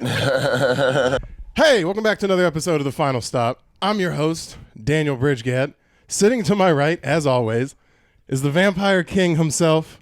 Hey, welcome back to another episode of The Final Stop. I'm your host, Daniel Bridgegad. Sitting to my right, as always, is the Vampire King himself,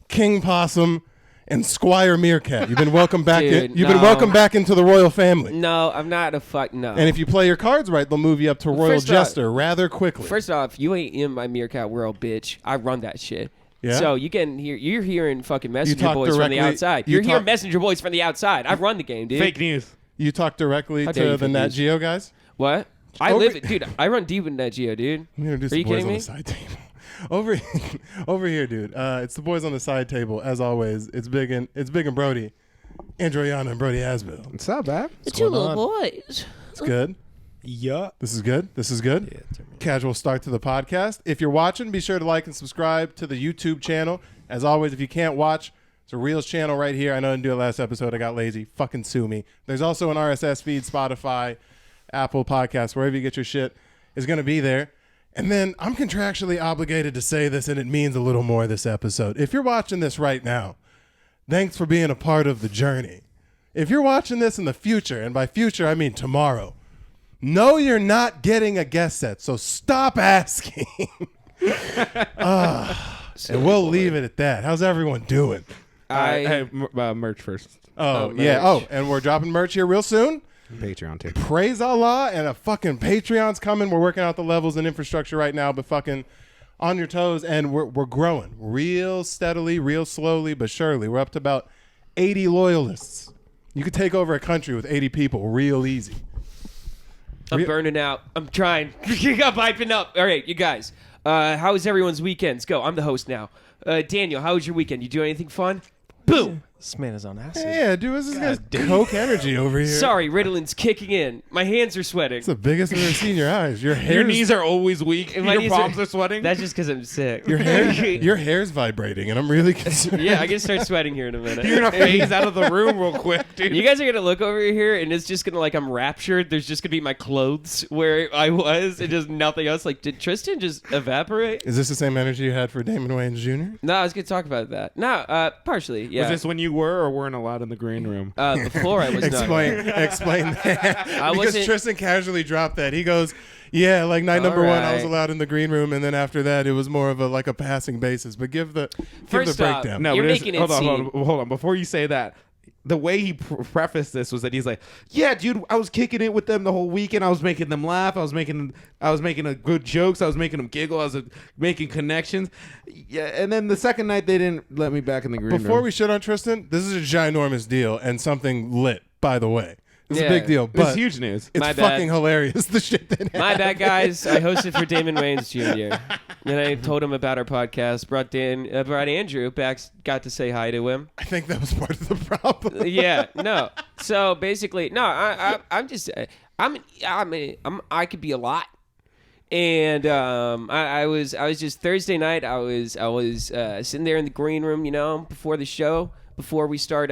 King Possum, and Squire Meerkat. You've been welcomed back. Dude, You've been welcomed back into the royal family. No, I'm not a fuck. No. And if you play your cards right, they'll move you up to Royal First off- Jester rather quickly. First off, you ain't in my Meerkat world, bitch. I run that shit. Yeah? So you're hearing fucking messenger talk boys from the directly- outside. you You're hearing talk- messenger boys from the outside. I run the game, dude. Fake news. You talk directly How dare to you the fake Nat news. Geo guys? What? I Over- live it, dude. I run deep in Nat Geo, dude. I'm going to do Are you some boys kidding on me? the side table. Over here, dude. It's the boys on the side table, as always. It's Big and Brody. Andrew Yana and Brody Asbill. It's not bad. The two little boys. It's good. Yeah. This is good. This is good. Yeah, Casual start to the podcast. If you're watching, be sure to like and subscribe to the YouTube channel. As always, if you can't watch, it's a Reels channel right here. I know I didn't do it last episode. I got lazy. Fucking sue me. There's also an RSS feed, Spotify, Apple Podcasts, wherever you get your shit is going to be there. And then I'm contractually obligated to say this, and it means a little more this episode. If you're watching this right now, thanks for being a part of the journey. If you're watching this in the future, and by future I mean tomorrow, no, you're not getting a guest set, so stop asking. And we'll leave it at that. How's everyone doing? I have merch first. Oh, Oh, yeah. merch. Oh, and we're dropping merch here real soon. Patreon too. Praise Allah, and a fucking Patreon's coming. We're working out the levels and infrastructure right now, but fucking on your toes, and we're growing real steadily, real slowly, but surely. We're up to about 80 loyalists. You could take over a country with 80 people real easy. I'm burning out. I'm trying. I'm hyping up. All right, you guys. How was everyone's weekends? Go. I'm the host now. Daniel, how was your weekend? You do anything fun? Boom. This man is on acid. Yeah, dude, this guy's Coke energy over here. Sorry, Ritalin's kicking in. My hands are sweating. It's the biggest I've ever seen your eyes. Your Your hair's, knees are always weak. And my Your knees palms are sweating. That's just because I'm sick. your hair's vibrating, and I'm really concerned. Yeah, I can start sweating here in a minute. You're gonna phase out of the room real quick, dude. You guys are gonna look over here, and it's just gonna I'm raptured. There's just gonna be my clothes where I was, and just nothing else. Did Tristan just evaporate? Is this the same energy you had for Damon Wayans Jr.? No, I was gonna talk about that. No, partially. Yeah. Was this when you were or weren't allowed in the green room? Before I was Explain that. Because wasn't- Tristan casually dropped that. He goes, yeah, like night number one, I was allowed in the green room, and then after that, it was more of a passing basis. But give the First off, breakdown. No, You're but making it hold on. Before you say that, the way he prefaced this was that he's like, "Yeah, dude, I was kicking it with them the whole weekend. I was making them laugh. I was making a good jokes. I was making them giggle. I was making connections. Yeah." And then the second night, they didn't let me back in the green room. Before we shit on Tristan, this is a ginormous deal and something lit, by the way. It's Yeah. a big deal, It's but huge news. it's My bad. fucking hilarious, the shit that happened. My bad, guys. I hosted for Damon Wayans Jr. Then I told him about our podcast. Brought Andrew back. Got to say hi to him. I think that was part of the problem. Yeah, no. So basically, no. I'm just. I could be a lot. And I was just Thursday night. I was sitting there in the green room, before the show. Before we start,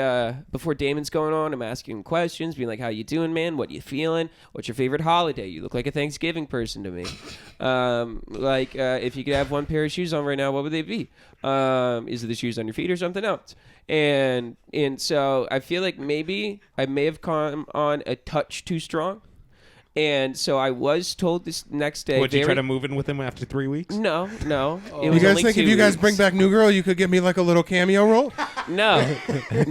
before Damon's going on, I'm asking him questions, being like, "How you doing, man? What you feeling? What's your favorite holiday? You look like a Thanksgiving person to me. If you could have one pair of shoes on right now, what would they be? Is it the shoes on your feet or something else?" And so I feel like maybe I may have come on a touch too strong. And so I was told this next day. Would you try to move in with him after 3 weeks? No. It You was guys only think 2 if you guys weeks. bring back New Girl, you could give me like a little cameo role? No, it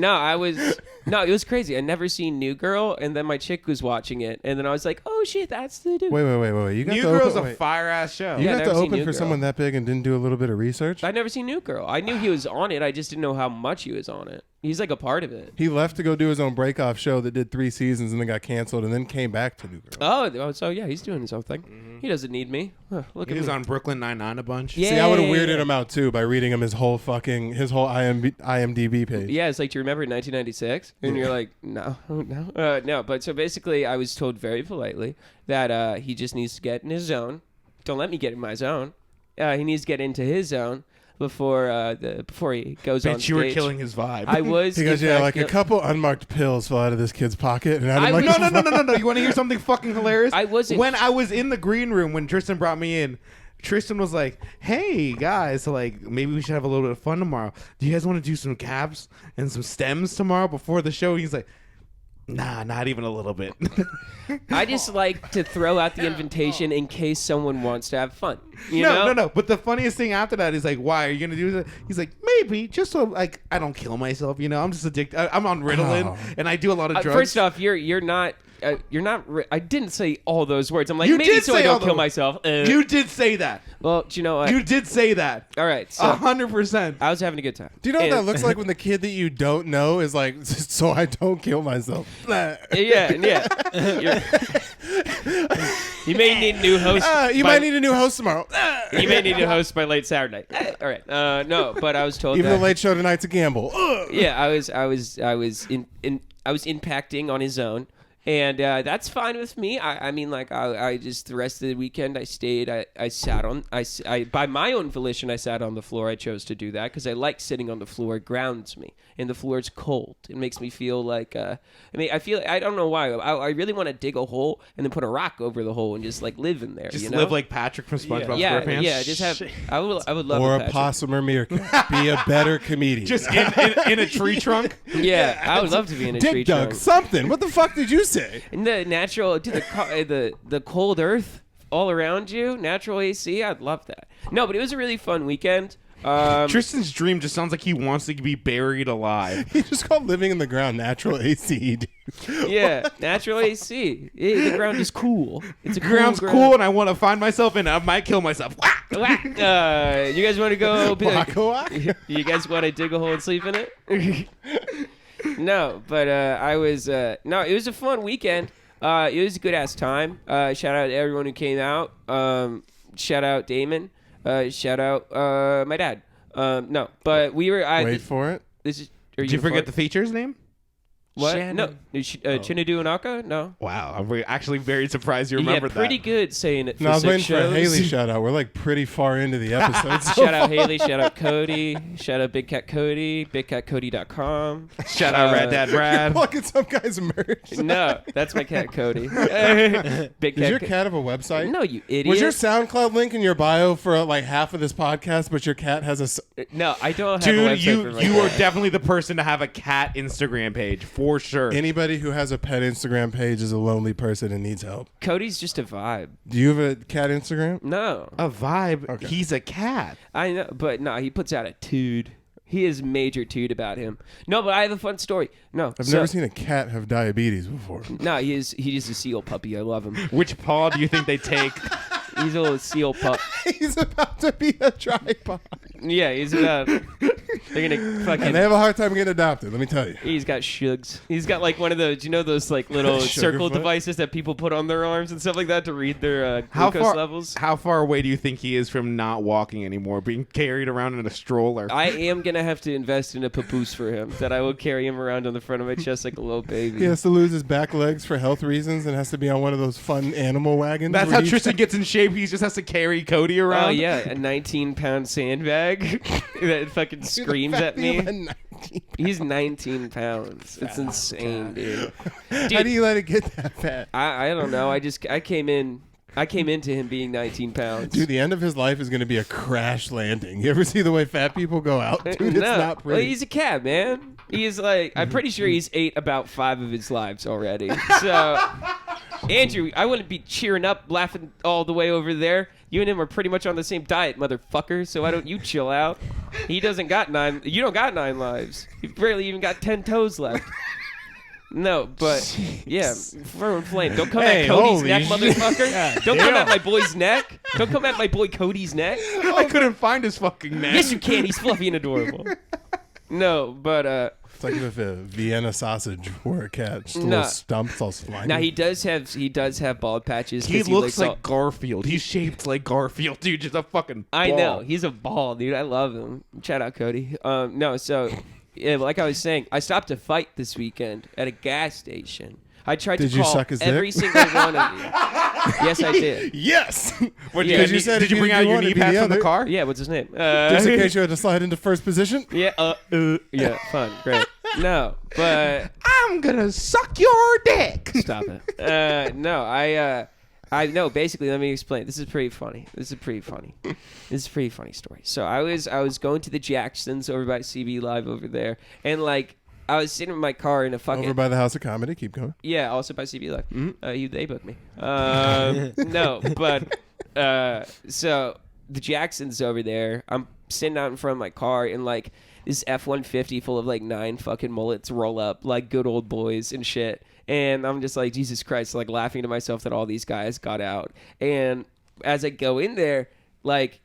was crazy. I never seen New Girl, and then my chick was watching it, and then I was like, "Oh shit, that's the dude." Wait. You got New to Girl's open, a fire ass show. You Yeah, got never to seen open New for Girl. someone that big and didn't do a little bit of research? I'd never seen New Girl. I knew he was on it. I just didn't know how much he was on it. He's like a part of it. He left to go do his own break-off show that did 3 seasons and then got canceled and then came back to New Girl. Oh, so yeah, he's doing his own thing. He doesn't need me. Huh, look He at was me. on Brooklyn Nine-Nine a bunch. Yeah. See, I would have weirded him out too by reading him his whole IMDb page. Yeah, it's like, do you remember 1996? And you're like, no. No. But so basically, I was told very politely that he just needs to get in his zone. Don't let me get in my zone. He needs to get into his zone before he goes on Bet stage. you were killing his vibe. I was. He goes, in yeah, fact, like a couple unmarked pills fell out of this kid's pocket, and I I didn't like. was- No. You want to hear something fucking hilarious? I wasn't- When I was in the green room when Tristan brought me in, Tristan was like, "Hey guys, so like maybe we should have a little bit of fun tomorrow. Do you guys want to do some caps and some stems tomorrow before the show?" He's like, Nah, not even a little bit. I just like to throw out the invitation in case someone wants to have fun. You know? No. But the funniest thing after that is like, why are you gonna do that? He's like, maybe just so like I don't kill myself. You know, I'm just addicted. I'm on Ritalin and I do a lot of drugs. First off, you're not. I didn't say all those words. I'm like, You maybe did so I say all don't kill those- myself. You did say that. Well, do you know what? You did say that. All right, so 100%. I was having a good time. Do you know what that And- looks like when the kid that you don't know is like, so I don't kill myself? Yeah. You may need a new host. You might need a new host tomorrow. You may need a host by late Saturday. All right. No, but I was told Even that. the late show tonight's a gamble. Yeah, I was impacting on his own, and that's fine with me. I mean, like, I just the rest of the weekend I stayed. I sat on. I by my own volition I sat on the floor. I chose to do that because I like sitting on the floor. It grounds me, and the floor is cold. It makes me feel like. I don't know why. I really want to dig a hole and then put a rock over the hole and just like live in there. Just you know? live like Patrick from SpongeBob Yeah. SquarePants. Just have. I would love Or a a Patrick. possum or meerkat. Be a better comedian. Just in a tree trunk. Yeah, I would love to be in a tree Dick dug trunk. something. What the fuck did you say? And the natural, the cold earth all around you, natural AC. I'd love that. No, but it was a really fun weekend. Tristan's dream just sounds like he wants to be buried alive. He just called living in the ground natural AC, dude. Yeah, natural AC. The ground is cool. It's a Ground's cool. cool, and I want to find myself, and I might kill myself. You guys want to go? Waka waka. You guys want to dig a hole and sleep in it? No, but I was no. It was a fun weekend. It was a good ass time. Shout out to everyone who came out. Shout out Damon. Shout out my dad. No, but we were. Wait for it. This is. Did you forget the feature's name? What? Shannon. No, Chinadu Anaka? No. Wow, I'm actually very surprised you Yeah, remembered pretty that. good saying it for No, I was 6 waiting shows. for a Haley shout out. We're like pretty far into the episode. Shout out Haley, shout out Cody, shout out Big Cat Cody, bigcatcody.com. Shout out Red Dad Brad. Look at some guy's merch. No, that's my cat Cody. Big Does your Co- cat have a website? No, you idiot. Was your SoundCloud link in your bio for like half of this podcast, but your cat has a... No, I don't have a Dude, website for my you cat. are definitely the person to have a cat Instagram page for sure. Anybody who has a pet Instagram page is a lonely person and needs help. Cody's just a vibe. Do you have a cat Instagram? No, A vibe. Okay. He's a cat. I know, but no, he puts out a tood. He is major tood about him. No, but I have a fun story. No, I've never seen a cat have diabetes before. No, he is a seal puppy. I love him. Which paw do you think they take? He's a little seal pup. He's about to be a tripod. Yeah, he's about. They're gonna fucking. And they have a hard time getting adopted, let me tell you. He's got shugs. He's got like one of those, you know, those like little circle Sugarfoot? devices that people put on their arms and stuff like that to read their How glucose far? levels. How far away do you think he is from not walking anymore, being carried around in a stroller? I am gonna have to invest in a papoose for him that I will carry him around on the front of my chest like a little baby. He has to lose his back legs for health reasons and has to be on one of those fun animal wagons. That's where how you- Tristan gets in shape. He just has to carry Cody around. Oh yeah, a 19-pound sandbag that fucking screams at me. 19 He's 19 pounds. It's insane, dude. How do you let it get that fat? I don't know. I came into him being 19 pounds. Dude, the end of his life is going to be a crash landing. You ever see the way fat people go out? Dude, it's No. not Well, pretty. he's a cat, man. He's like, I'm pretty sure he's ate about 5 of his lives already. So, Andrew, I wouldn't be cheering up, laughing all the way over there. You and him are pretty much on the same diet, motherfucker. So why don't you chill out? He doesn't got 9. You don't got 9 lives. You barely even got 10 toes left. No, but yeah, for flame. Don't come Hey, at Cody's holy neck, shit. motherfucker. Don't come at my boy's neck. Don't come at my boy Cody's neck. I couldn't find his fucking neck. Yes, you can. He's fluffy and adorable. No, but It's like if a Vienna sausage were a cat. Just a Nah. little stumps all slimy. now he does have bald patches. He 'cause looks like all- Garfield. He's shaped like Garfield, dude. Just a fucking ball. I know he's a ball, dude. I love him. Shout out Cody. No, so yeah, like I was saying, I stopped a fight this weekend at a gas station. I tried Did to you call suck his every dick? single one of you. Yes, I did. Yes! What, Yeah. did you said did if you you bring out didn't your want knee to be pads the from the other- car? Yeah, what's his name? Just in case you had to slide into first position? Yeah, yeah, fun, great. No, but I'm gonna suck your dick. stop it. No, I no. Basically, let me explain. This is pretty funny. This is a pretty funny story. So I was going to the Jacksons over by CB Live over there, and like I was sitting in my car in a fucking Over by the House of Comedy. Keep going. yeah, also by CB Live. They booked me. No, but so the Jackson's over there. I'm sitting out in front of my car and like this F-150 full of like 9 fucking mullets roll up like good old boys and shit. And I'm just like, Jesus Christ, like laughing to myself that all these guys got out. And as I go in there, like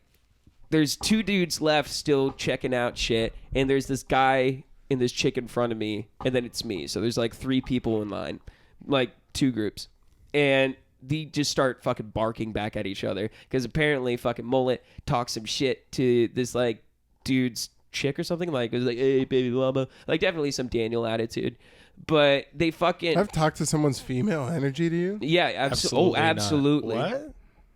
there's 2 dudes left still checking out shit. And there's this guy and this chick in front of me. And then it's me. So there's like 3 people in line, like 2 groups. And they just start fucking barking back at each other. Because apparently fucking mullet talks some shit to this like dude's chick or something. Like it was like, hey baby llama. Like definitely some Daniel attitude. But they fucking I've talked to someone's female energy to you. yeah, Absolutely not. absolutely. What?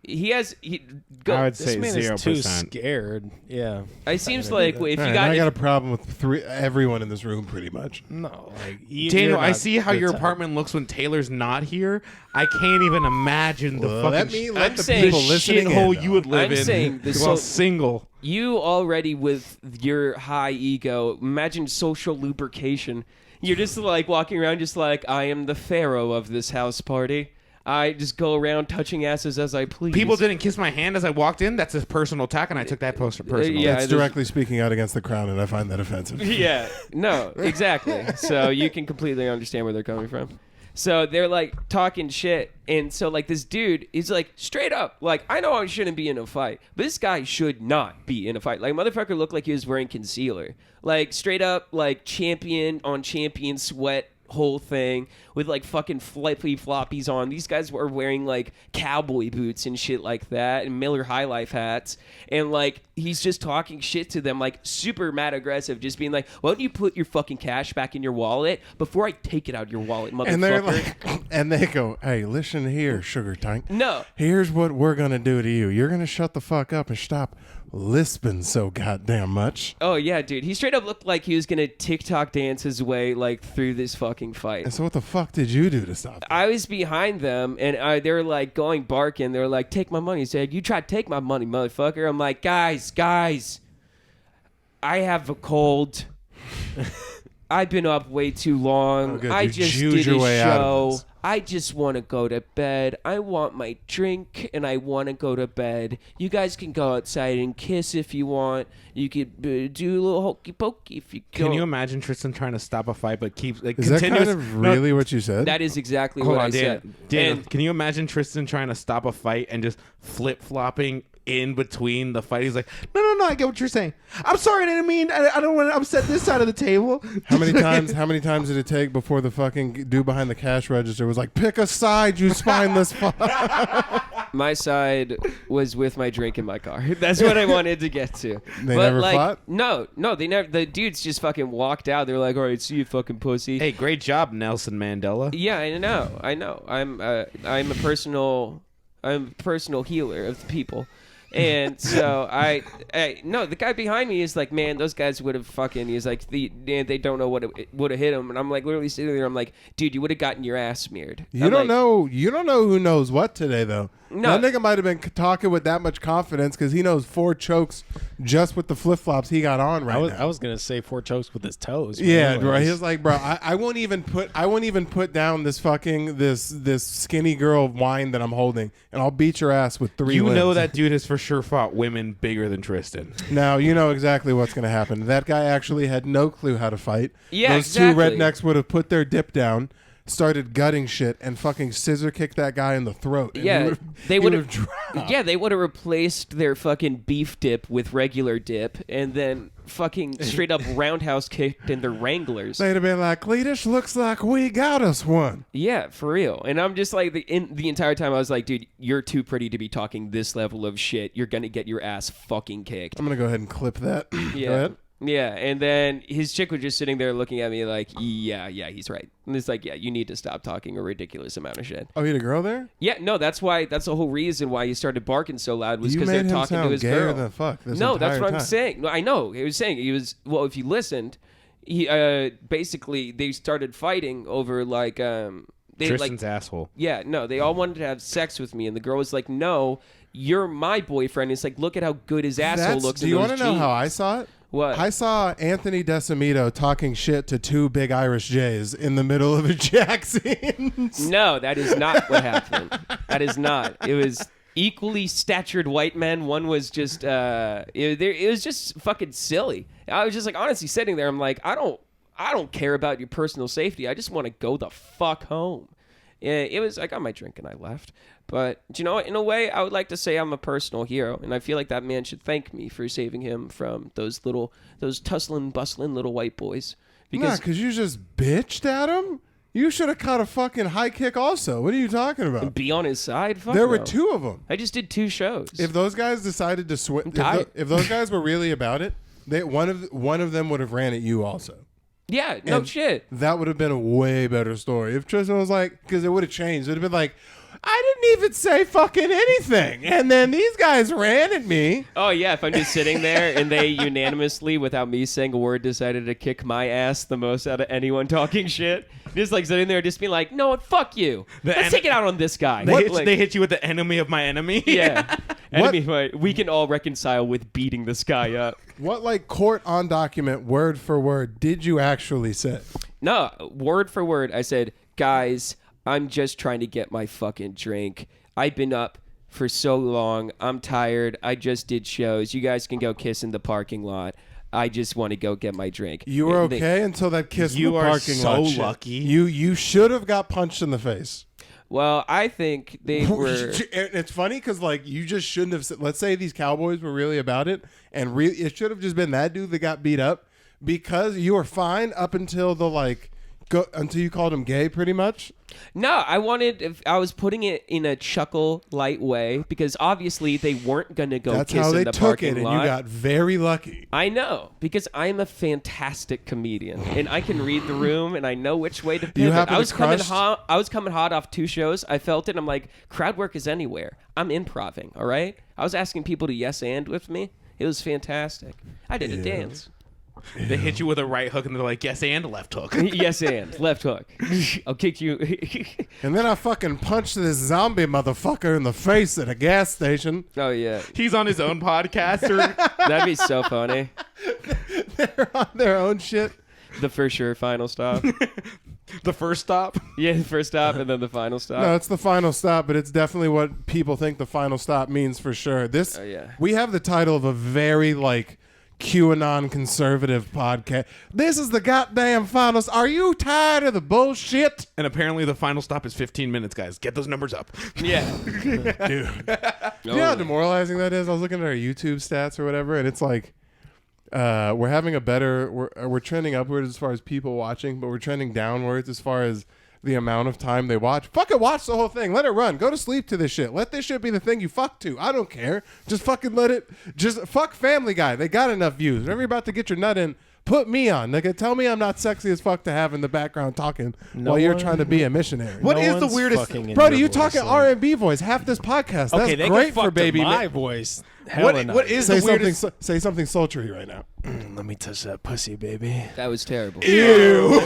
I would This say man 0%. is too scared. Yeah. it seems like if you All right, got I got a problem with everyone in this room, pretty much. No, like Daniel, I see how your apartment looks when Taylor's not here. I can't even imagine the Well, fucking let I'm the saying people listening shithole in, you would live I'm in saying the while so- single. you already with your high ego, imagine social lubrication. You're just like walking around just like, I am the pharaoh of this house party. I just go around touching asses as I please. People didn't kiss my hand as I walked in. That's a personal attack, and I took that personal. yeah. It's there's- directly speaking out against the crown, and I find that offensive. Yeah, no, exactly. So you can completely understand where they're coming from. So they're like talking shit, and so like this dude is like straight up like, I know I shouldn't be in a fight, but this guy should not be in a fight. Like motherfucker looked like he was wearing concealer, like straight up like champion on champion sweat. Whole thing with like fucking flippy floppies on. These guys were wearing like cowboy boots and shit like that and Miller High Life hats, and like he's just talking shit to them like super mad aggressive, just being like, why don't you put your fucking cash back in your wallet before I take it out of your wallet, motherfucker. And they're like, and they go, hey, listen here, sugar tank. No. Here's what we're going to do to you. You're going to shut the fuck up and stop lisping so goddamn much. Oh yeah, dude, he straight up looked like he was gonna TikTok dance his way like through this fucking fight. And so what the fuck did you do to stop them? I was behind them, and they were like going barking. They were like, "Take my money." He said, "You try to take my money, motherfucker." I'm like, guys, I have a cold. I've been up way too long. Oh, good. I You just chewed did your a way out of show. this. I just want to go to bed. I want my drink, and I want to go to bed. You guys can go outside and kiss if you want. You could do a little hokey pokey if you Can go. you imagine Tristan trying to stop a fight but keeps like Is that continuous? kind of really what you said? That is exactly Hold what on, I said. Dan, And- can you imagine Tristan trying to stop a fight and just flip flopping in between the fight? He's like, no, I get what you're saying. I'm sorry, I didn't mean. I don't want to upset this side of the table. How many times did it take before the fucking dude behind the cash register was like, pick a side, you spineless fuck? My side was with my drink in my car. That's what I wanted to get to. They never like, fought? No, they never. The dudes just fucking walked out. They were like, "All right, see you, fucking pussy." Hey, great job, Nelson Mandela. Yeah, I know. I'm a personal healer of the people. And so no, the guy behind me is like, man, those guys would have fucking. He's like, they don't know what would have hit him, and I'm like, literally sitting there. I'm like, dude, you would have gotten your ass smeared. You don't know who knows what today though. No. That nigga might have been talking with that much confidence because he knows 4 chokes just with the flip flops he got on right now. I was gonna say 4 chokes with his toes. but Yeah, anyways. bro. He was like, bro, I won't even put down this fucking this skinny girl wine that I'm holding, and I'll beat your ass with 3 You limbs. know that dude has for sure fought women bigger than Tristan. Now you know exactly what's gonna happen. That guy actually had no clue how to fight. Yeah, those exactly. 2 rednecks would have put their dip down, started gutting shit, and fucking scissor kicked that guy in the throat. and Yeah, they would have. dropped. Yeah, they would have replaced their fucking beef dip with regular dip, and then fucking straight up roundhouse kicked in their Wranglers. They'd have been like, Cletus, looks like we got us one. Yeah, for real. And I'm just like, the entire time I was like, dude, you're too pretty to be talking this level of shit. You're gonna get your ass fucking kicked. I'm gonna go ahead and clip that. Go Yeah. ahead. Yeah, and then his chick was just sitting there looking at me like, yeah, he's right. And it's like, yeah, you need to stop talking a ridiculous amount of shit. Oh, you had a girl there? Yeah, no, that's the whole reason why he started barking so loud was You because they're made him talking to sound his gayer girl. than fuck this No, that's entire what I'm time. saying. No, I know. He was saying well, if you listened, he basically they started fighting over like Tristan's asshole. yeah, no, they all wanted to have sex with me, and the girl was like, no, you're my boyfriend. It's like, look at how good his asshole looks. Do in you those want to know how jeans. I saw it? What? I saw Anthony DeSimito talking shit to 2 big Irish Jays in the middle of a Jack scene. No, that is not what happened. That is not. It was equally statured white men. One was just, it was just fucking silly. I was just like, honestly sitting there, I'm like, I don't care about your personal safety. I just want to go the fuck home. It was, I got my drink and I left. But, you know, in a way, I would like to say I'm a personal hero, and I feel like that man should thank me for saving him from those tussling, bustling little white boys. Because you just bitched at him? You should have caught a fucking high kick also. What are you talking about? Be on his side? Fuck There were no. 2 of them. I just did 2 shows. If those guys decided to switch, tired. if those guys were really about it, one of them would have ran at you also. Yeah, no And shit. That would have been a way better story if Tristan was like, because it would have changed. It would have been like, I didn't even say fucking anything, and then these guys ran at me. Oh, yeah, if I'm just sitting there and they unanimously, without me saying a word, decided to kick my ass the most out of anyone talking shit. Just like sitting there just being like, no, fuck you. Let's take it out on this guy. They hit you with the enemy of my enemy. Yeah. Enemy fight. We can all reconcile with beating this guy up. What, like, court on document, word for word, did you actually say? No, word for word, I said, guys, I'm just trying to get my fucking drink. I've been up for so long. I'm tired. I just did shows. You guys can go kiss in the parking lot. I just want to go get my drink. You were okay until that kiss in You the are parking so lot shit. lucky. You should have got punched in the face. Well, I think they were... It's funny because, like, you just shouldn't have said, let's say these Cowboys were really about it, and it should have just been that dude that got beat up, because you were fine up until until you called him gay, pretty much. No, I was putting it in a chuckle light way because obviously they weren't going to go That's kiss how they in the took parking it, and lot. you got very lucky. I know, because I'm a fantastic comedian, and I can read the room, and I know which way to pivot. happen I to was coming crush- hot. I was coming hot off 2 shows. I felt it. I'm like, crowd work is anywhere. I'm improving. All right. I was asking people to yes and with me. It was fantastic. I did a dance. They hit you with a right hook and they're like, yes, and left hook. Yes and left hook. I'll kick you. And then I fucking punched this zombie motherfucker in the face at a gas station. Oh yeah, He's on his own podcast. that'd be so funny. They're on their own shit. The for sure final stop. The first stop. Yeah, the first stop and then the final stop. No, it's the final stop, but it's definitely what people think the final stop means for sure. Oh, yeah. We have the title of a very, like, QAnon conservative podcast. This is the goddamn final. Are you tired of the bullshit? And apparently the final stop is 15 minutes, guys. Get those numbers up. Yeah. Dude. You know how demoralizing that is? I was looking at our YouTube stats or whatever, and it's like we're having we're trending upwards as far as people watching, but we're trending downwards as far as the amount of time they watch. Fucking watch the whole thing. Let it run. Go to sleep to this shit. Let this shit be the thing you fuck to. I don't care. Just fucking let it. Just fuck Family Guy. They got enough views. Whenever you're about to get your nut in, put me on. Nigga, tell me I'm not sexy as fuck to have in the background talking while you're trying to be a missionary. What No is the one's weirdest- fucking in Bro, your you voice, talking like- R&B voice half this podcast. That's Okay, they great can fuck for baby. to my voice. What Hella what not. is Say the weirdest? something. Say something sultry right now. Let me touch that pussy, baby. That was terrible. Ew.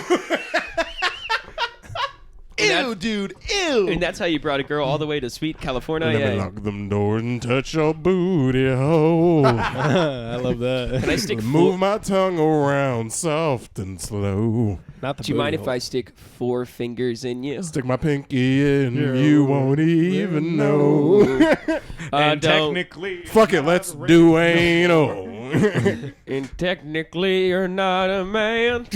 Ew, dude. Ew. And that's how you brought a girl all the way to sweet California. Let me Yeah. lock them doors and touch your booty hole. I love that. Can I stick Move my tongue around soft and slow. Not the Do you mind if booty I stick 4 fingers in you? Stick my pinky in, you won't even know. And Don't- technically, Fuck it, let's do anal. And technically, you're not a man.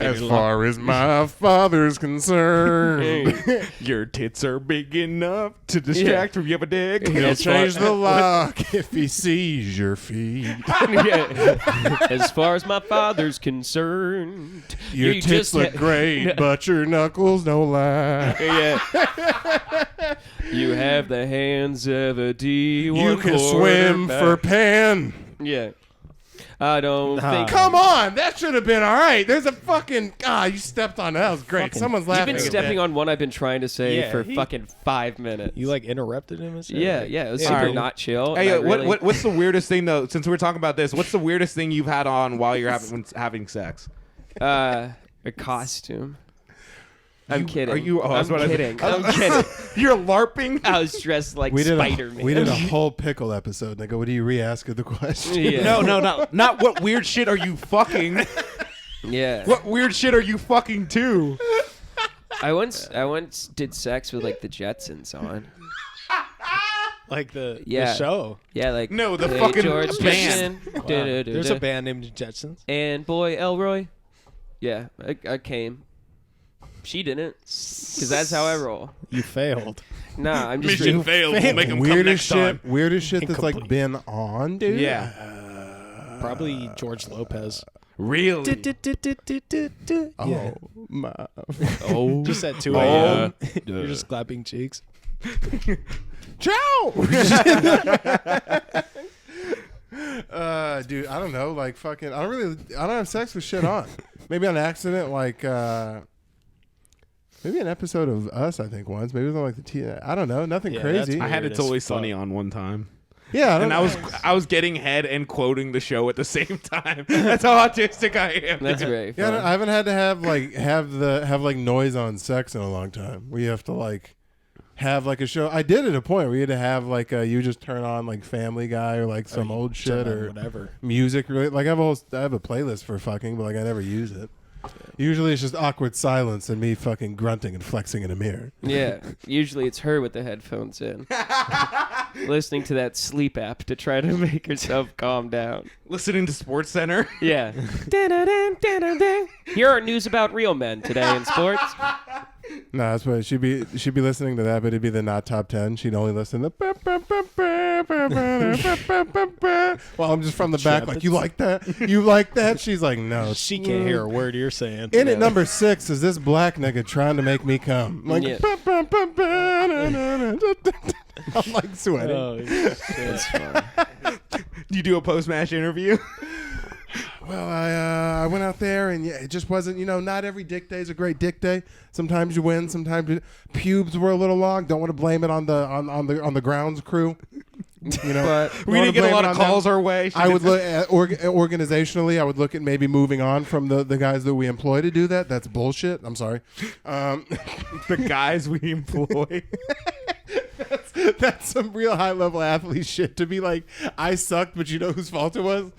As far as my father's concerned, your tits are big enough to distract from you have a dick. he'll change the lock if he sees your feet. Yeah. As far as my father's concerned, Your you tits just look ha- great, but your knuckles don't lie. Yeah. You have the hands of a D1 You can swim for quarterback. Pan. Yeah. I don't think. Come on, that should have been all right. There's a fucking you stepped on that. That was great. Someone's You've laughing. been at stepping that. on one I've been trying to say Yeah, for he- fucking 5 minutes. You like interrupted him and shit? Yeah, Like, yeah. It was yeah, super alright. not chill. Hey, and I really- what's the weirdest thing though? Since we're talking about this, what's the weirdest thing you've had on while you're having sex? a costume. I'm kidding. Are you? Oh, I'm kidding. I'm kidding. You're LARPing. I was dressed like We did Spider-Man. we did a whole pickle episode. And I go, what do you re-ask of the question? Yeah. No, not what weird shit are you fucking? Yeah. What weird shit are you fucking too? I once did sex with like the Jetsons on. Like the Yeah. show. Yeah, like No, the Hey fucking George band. Jetson. Wow. Da-da-da-da. There's a band named Jetsons. And boy Elroy. Yeah, I came. She didn't, because that's how I roll. You failed. Nah, I'm just Mission failed. We'll make him come Weirdest next time. weirdest shit that's like Incomplete. been on, dude. Yeah. Probably George Lopez. Really? Oh Yeah. my. Oh. Just at 2 Oh. a.m. You're just clapping cheeks. Ciao. Dude, I don't know. Like fucking, I don't have sex with shit on. Maybe on accident, like maybe an episode of Us. I think once. Maybe it was on like the I don't know. Nothing Yeah, crazy. that's I had Weird It's as Always fuck. Sunny on one time. Yeah, And I was getting head and quoting the show at the same time. That's how autistic I am. That's dude. very Yeah, fun. I haven't had to have like noise on sex in a long time. Where you have to like have like a show. I did at a point where you had to have like you just turn on like Family Guy or like some old shit or whatever. music. Really, like I have a playlist for fucking, but like I never use it. Usually it's just awkward silence and me fucking grunting and flexing in a mirror. Yeah, usually it's her with the headphones in, listening to that sleep app to try to make herself calm down. Listening to Sports Center. Yeah. Here are news about real men today in sports. No, that's what she'd be listening to that, but it'd be the not top 10. She'd only listen to well, I'm just from the back like, you like that? You like that? She's like, no. She can't hear a word you're saying. In at number 6 is this black nigga trying to make me come. I'm like, Yeah. I'm like sweating. Oh, shit. It's fun. You do a post-match interview? Well, I went out there and yeah, it just wasn't, not every dick day is a great dick day. Sometimes you win, sometimes pubes were a little long. Don't want to blame it on the grounds crew. But We didn't get a lot of calls our way. I would look at organizationally. I would look at maybe moving on from the guys that we employ to do that. That's bullshit. I'm sorry. the guys we employ. That's some real high level athlete shit. To be like, I sucked, but you know whose fault it was?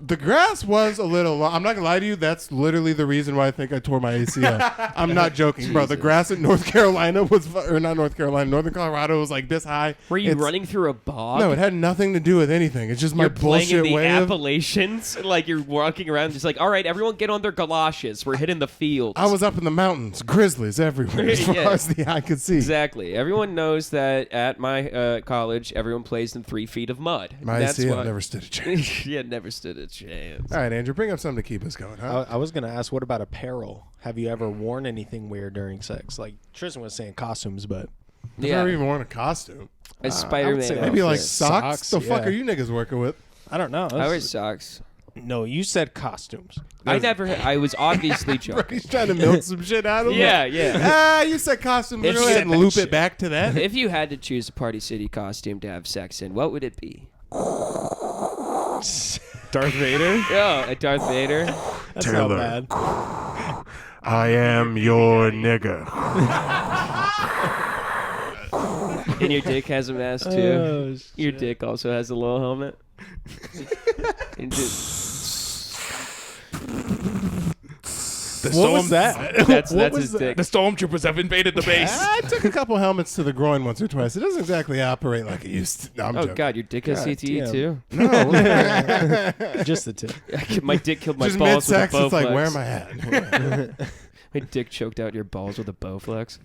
The grass was a little long. I'm not gonna lie to you. That's literally the reason why I think I tore my ACL. I'm not joking, bro. The grass in North Carolina or not North Carolina, Northern Colorado was like this high. were you It's- running through a bog? No, it had nothing to do with anything. It's just my You're playing in bullshit the way of. Appalachians, like you're walking around, just like, all right, everyone, get on their galoshes. We're hitting the fields. I was up in the mountains, grizzlies everywhere, as far Yeah. as the eye could see. Exactly. Everyone knows that at my college, everyone plays in 3 feet of mud. My That's ACL why- never stood a chance. Yeah, never stood a chance. All right, Andrew, bring up something to keep us going, huh? I was going to ask, what about apparel? Have you ever worn anything weird during sex? Like Tristan was saying costumes, but I've Yeah, never even worn a costume. a Spider-Man. say Maybe like outfit. socks. Socks, The fuck yeah. are you niggas working with? I don't know. I wear socks. No, you said costumes. I never. I was obviously joking. He's trying to milk some shit out of me. Yeah. You said costume. If Go you ahead said and that loop shit. it back to that. If you had to choose a Party City costume to have sex in, what would it be? Darth Vader. Oh, a Darth Vader. That's Taylor. not bad. I am your nigga. And your dick has a mask too. Oh, Your shit. dick also has a little helmet. And just, What was that? that's What his was that? dick. The stormtroopers have invaded the base. I took a couple helmets to the groin once or twice. It doesn't exactly operate like it used to. No, I'm Oh joking. God, your dick has God CTE damn. too. No. Just the tip. My dick killed my Just balls with a mid-sex, it's like, Bowflex. where am I at? My dick choked out your balls with a Bowflex.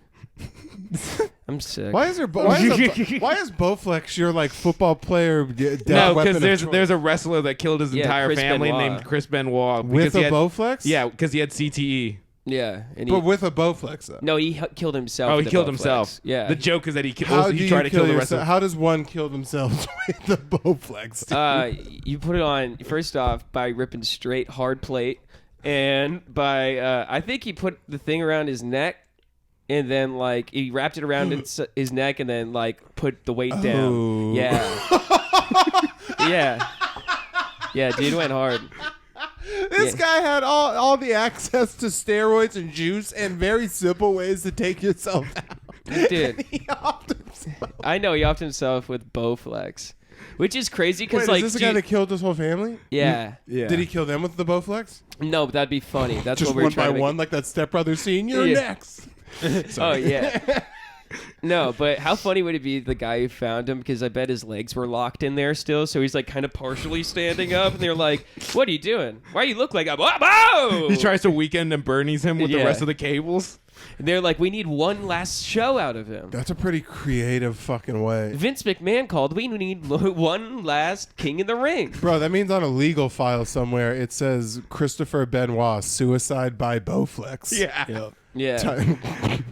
I'm sick. Why is why is Bowflex your like football player death No, weapon because of there's choice? there's a wrestler that killed his Yeah, entire Chris family Benoit. named Chris Benoit with because he a had, Bowflex? Yeah, because he had CTE. Yeah, and But with a Bowflex though. no, he killed himself. Oh, with he the killed Bowflex. himself. Yeah. The joke is that he How do he you tried to kill the rest yourself? of How does one kill themselves with the Bowflex? You put it on first off by ripping straight hard plate, and by I think he put the thing around his neck, and then like he wrapped it around his neck, and then like put the weight Oh. down. Yeah, yeah, dude went hard. This guy had all the access to steroids and juice and very simple ways to take yourself out. Dude, He offed himself. I know he offed himself with Bowflex, which is crazy Wait, because is this the guy that killed his whole family? yeah. Yeah. Did he kill them with the Bowflex? No, but that'd be funny. That's Just what we're one trying by to one, like that Step Brothers scene. You're Yeah. next. Oh yeah. No, but how funny would it be the guy who found him? Because I bet his legs were locked in there still, so he's like kind of partially standing up, and they're like, "What are you doing? Why do you look like a whoa?" He tries to Weekend and Bernie's him with the Yeah. rest of the cables. And they're like, "We need one last show out of him." That's a pretty creative fucking way. Vince McMahon called. We need one last King in the Ring. Bro, that means on a legal file somewhere it says Christopher Benoit, suicide by Bowflex. Yeah. Yeah,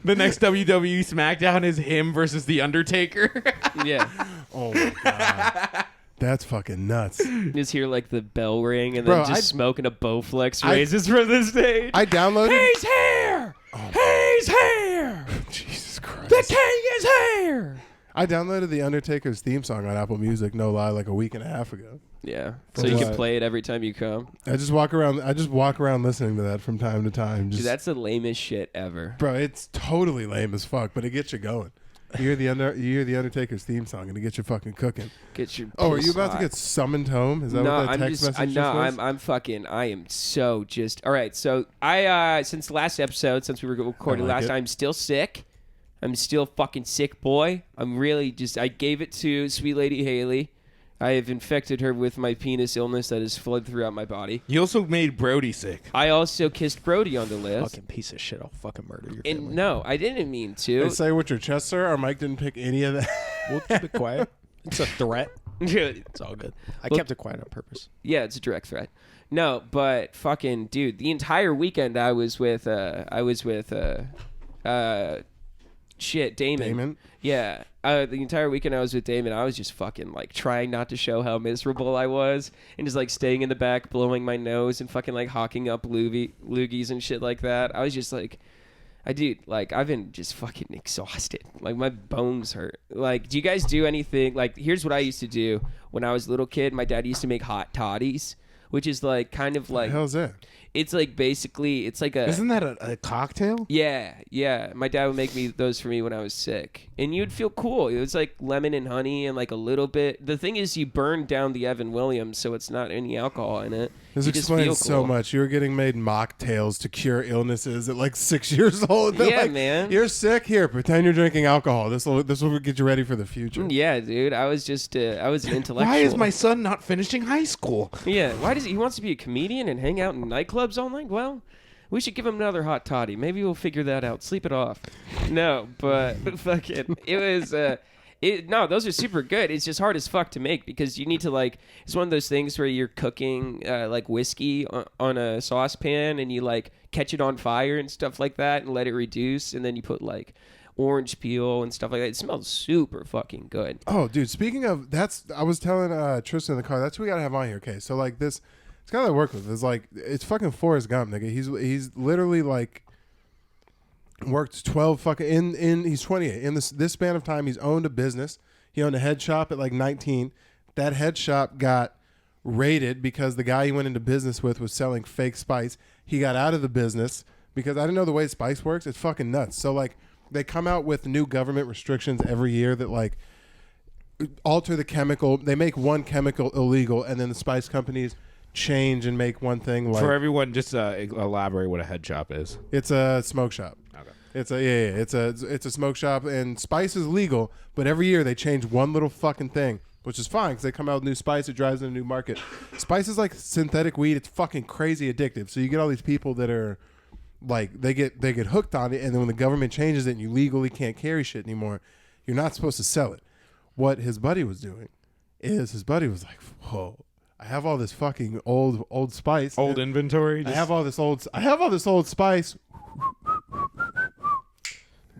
The next WWE SmackDown is him versus The Undertaker. yeah. Oh my God. That's fucking nuts. Just hear like the bell ring, and Bro, then just I- smoking a Bowflex raises from the stage. I downloaded. He's here. He's here. Jesus Christ. The King is here. I downloaded the Undertaker's theme song on Apple Music, no lie, like a week and a half ago. Yeah, For so you can what? play it every time you come. I just walk around listening to that from time to time. Just, Dude, that's the lamest shit ever. bro, it's totally lame as fuck, but it gets you going. You hear the Undertaker's theme song and it gets you fucking cooking. Get your. Oh, are piss you about hot. to get summoned home? Is that No, what that I'm text just. message No, just was? I'm fucking. I am so just. All right, so I since the last episode, since we were recording I like last it. time, I'm still sick. I'm still fucking sick, boy. I'm really just. I gave it to Sweet Lady Haley. I have infected her with my penis illness that has flowed throughout my body. You also made Brody sick. I also kissed Brody on the list. Fucking piece of shit. I'll fucking murder your And family. no, I didn't mean They to. say with your chest, sir. Our Mike didn't pick any of that. We'll keep it quiet. It's a threat. It's all good. I Well- kept it quiet on purpose. Yeah, it's a direct threat. No, but fucking dude, the entire weekend I was with shit, Damon. Damon? Yeah. The entire weekend I was with Damon, I was just fucking like trying not to show how miserable I was and just like staying in the back, blowing my nose and fucking like hawking up loogies and shit like that. I was just like, I've been just fucking exhausted. Like my bones hurt. Like, do you guys do anything? Like, here's what I used to do when I was a little kid. My dad used to make hot toddies, which is like kind of The like, hell's that? it's like basically, it's like a, Isn't that a cocktail? yeah. My dad would make me those for me when I was sick, and you'd feel cool. It was like lemon and honey and like a little bit. The thing is, you burned down the Evan Williams, so it's not any alcohol in it. This You just explains feel so cool. much. You were getting made mocktails to cure illnesses at like 6 years old. They're Yeah, like, man. You're sick. Here, pretend you're drinking alcohol. This will get you ready for the future. Yeah, dude. I was just, I was an intellectual. Why is my son not finishing high school? Yeah, why does he wants to be a comedian and hang out in nightclubs all night? Well, we should give him another hot toddy. Maybe we'll figure that out. Sleep it off. No, but fucking, it was. No, those are super good. It's just hard as fuck to make because you need to like. It's one of those things where you're cooking like whiskey on a saucepan and you like catch it on fire and stuff like that and let it reduce and then you put like orange peel and stuff like that. It smells super fucking good. Oh, dude. Speaking of, I was telling Tristan in the car. That's what we gotta have on here. Okay, so like this. It's kind of like work with. It's like it's fucking Forrest Gump, nigga. He's literally like worked 12 fucking he's 28 in this span of time. He's owned a business. He owned a head shop at like 19. That head shop got raided because the guy he went into business with was selling fake spice. He got out of the business because I didn't know the way spice works. It's fucking nuts. So like they come out with new government restrictions every year that like alter the chemical. They make one chemical illegal and then the spice companies change and make one thing like For everyone, just elaborate what a head shop is. it's a smoke shop. Okay. It's a smoke shop and spice is legal, but every year they change one little fucking thing, which is fine because they come out with new spice. It drives in a new market. Spice is like synthetic weed. It's fucking crazy addictive. So you get all these people that are like they get hooked on it, and then when the government changes it and you legally can't carry shit anymore, you're not supposed to sell it. What his buddy was doing is his buddy was like, whoa. I have all this fucking old spice. Old inventory. I have all this old spice.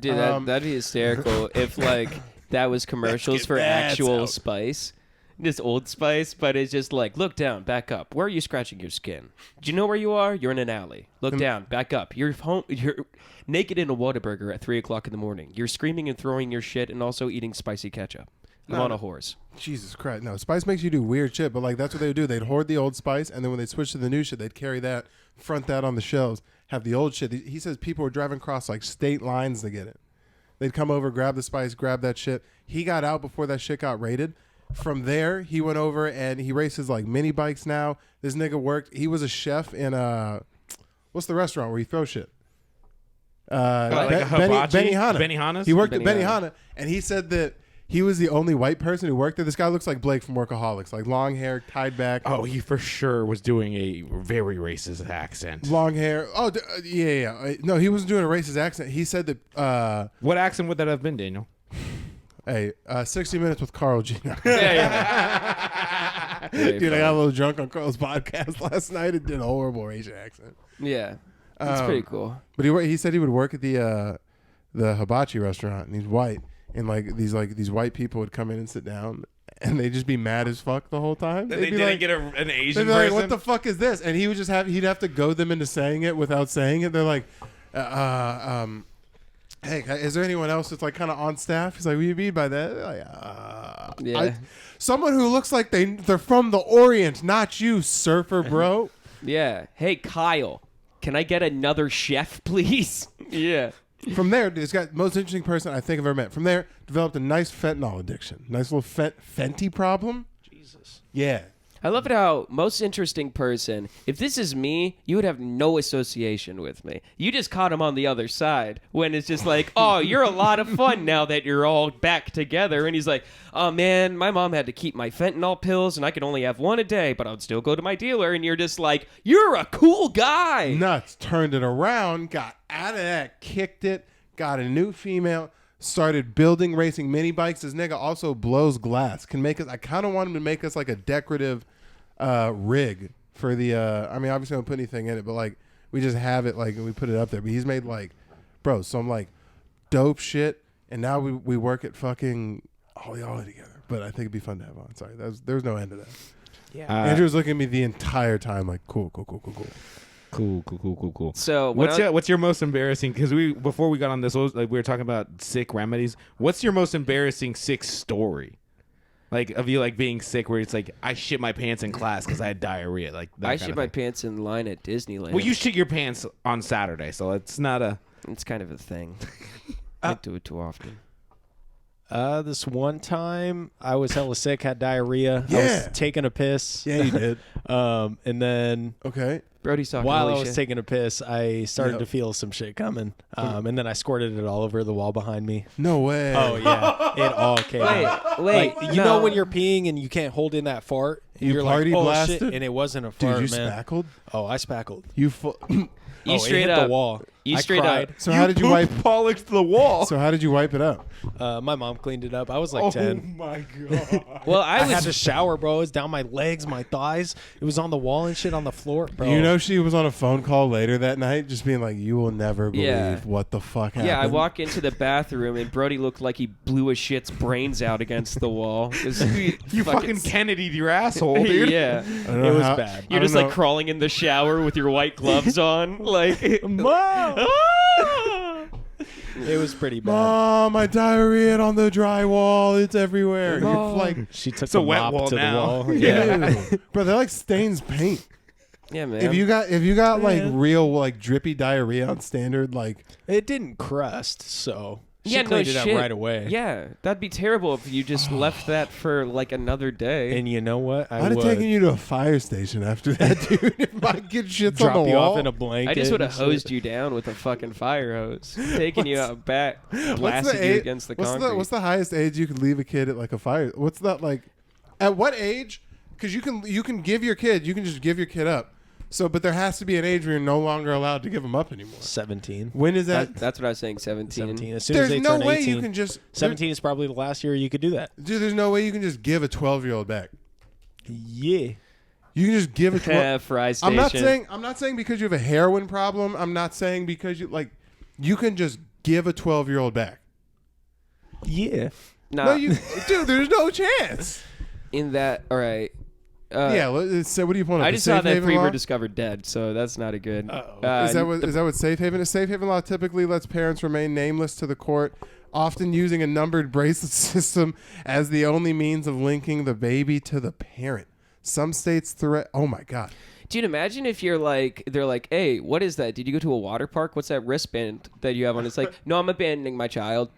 Dude, that'd be hysterical if like that was commercials for actual spice. This Old Spice, but it's just like, look down, back up. Where are you scratching your skin? Do you know where you are? You're in an alley. Look down, back up. You're home. You're naked in a Whataburger at 3:00 in the morning. You're screaming and throwing your shit and also eating spicy ketchup. I'm on a horse. Jesus Christ. No, Spice makes you do weird shit, but like that's what they would do. They'd hoard the old Spice, and then when they switch to the new shit, they'd carry that, front that on the shelves, have the old shit. He says people were driving across like state lines to get it. They'd come over, grab the Spice, grab that shit. He got out before that shit got raided. From there, he went over and he races like mini bikes now. This nigga worked. He was a chef in what's the restaurant where you throw shit? Like a hibachi? Benihana. Benihana's? He worked at Benihana. Benihana, and he said that he was the only white person who worked there. This guy looks like Blake from Workaholics, like long hair, tied back. Oh, he for sure was doing a very racist accent. Long hair. Oh, yeah. No, he wasn't doing a racist accent. He said that. What accent would that have been, Daniel? Hey, 60 Minutes with Carl G. Yeah. Dude, I got a little drunk on Carl's podcast last night and did a horrible Asian accent. Yeah. That's pretty cool. But he said he would work at the hibachi restaurant, and he's white, and these white people would come in and sit down, and they'd just be mad as fuck the whole time. They didn't get an Asian they'd be person? like, what the fuck is this? And he would just he'd have to goad them into saying it without saying it. They're like, hey, is there anyone else that's like kind of on staff? He's like, what do you mean by that? They're like, someone who looks like they're from the Orient, not you, surfer bro. Yeah. Hey, Kyle, can I get another chef, please? Yeah. From there, this guy, most interesting person I think I've ever met. From there, developed a nice fentanyl addiction. Nice little Fenty problem. Jesus. Yeah. I love it how most interesting person, if this is me, you would have no association with me. You just caught him on the other side when it's just like, oh, you're a lot of fun now that you're all back together. And he's like, oh, man, my mom had to keep my fentanyl pills and I could only have one a day, but I would still go to my dealer. And you're just like, you're a cool guy. Nuts. Turned it around, got out of that, kicked it, got a new female, started building racing mini bikes. This nigga also blows glass. Can make us. I kind of want him to make us like a decorative rig for the I mean, obviously I don't put anything in it, but like we just have it, like, and we put it up there. But he's made like, bro, some like dope shit, and now we work at fucking Ollie together. But I think it'd be fun to have on. Sorry, there's no end to that. Yeah. Andrew was looking at me the entire time like, cool. Cool. So what's your most embarrassing? Because before we got on this, we were talking about sick remedies. What's your most embarrassing sick story? Like, of you like being sick, where it's like, I shit my pants in class because I had diarrhea. Like that I kind shit of my thing. pants in line at Disneyland. Well, you shit your pants on Saturday, so it's not a. It's kind of a thing. I don't do it too often. This one time I was hella sick, had diarrhea. I Yeah. was taking a piss. Yeah, you did. And then Okay. Brody's talking while I holy was shit. taking a piss, I started Yep. to feel some shit coming. And then I squirted it all over the wall behind me. No way. Oh yeah, it all came out. Wait, Like, you know when you're peeing and you can't hold in that fart? You You're party like, oh blasted? shit, and it wasn't a Dude, fart, you man. spackled? Oh, I spackled. You You it straight hit up the wall. You I straight cried. up. So how did you wipe? Polished the wall. So how did you wipe it up? My mom cleaned it up. I was like 10. my god. Well, I I had was to shower, bro. It was down my legs, my thighs. It was on the wall and shit on the floor, bro. You know, she was on a phone call later that night, just being like, "You will never believe Yeah. what the fuck happened." Yeah, I walk into the bathroom and Brody looked like he blew a shit's brains out against the wall. You fucking Kennedy'd your asshole, dude. Yeah. I don't know It was how- bad. You're I just don't like know. crawling in the shower with your white gloves on. Like, Mom! Ah! It was pretty bad. Mom, my diarrhea on the drywall. It's everywhere. You're like, She took a the wet mop wall to now. the wall. Yeah. ew. Bro, they're like stains paint. Yeah, man. If you got like real like drippy diarrhea on standard, like It didn't crust, so she yeah, no cleaned it shit. up right away. Yeah, that'd be terrible if you just left that for like another day. And you know what? I I'd have would taken you to a fire station after that, dude. If my kid shits drop on the you wall, off in a blanket. I just would have and shit. hosed you down with a fucking fire hose, taking you out back, What's blasted you against the concrete. What's the highest age you could leave a kid at like a fire? What's that like? At what age? Because you can give your kid, you can just give your kid up. So, but there has to be an age where you're no longer allowed to give them up anymore. 17. When is that? That's what I was saying. 17. 17. As soon as There's they no turn way 18, you can just 17 is probably the last year you could do that. Dude, there's no way you can just give a 12-year-old back. Yeah. You can just give a 12. Fry station. I'm not saying because you have a heroin problem. I'm not saying because you can just give a 12-year-old back. Yeah. Nah, No, dude, there's no chance. in that. All right. Yeah, so what do you want? I just saw that Free were discovered dead, so that's not a good. Is that what Safe Haven is? Safe Haven law typically lets parents remain nameless to the court often using a numbered bracelet system as the only means of linking the baby to the parent. Some states oh my God. Dude, imagine if you're like, they're like, hey, what is that? Did you go to a water park? What's that wristband that you have on? It's like, no, I'm abandoning my child.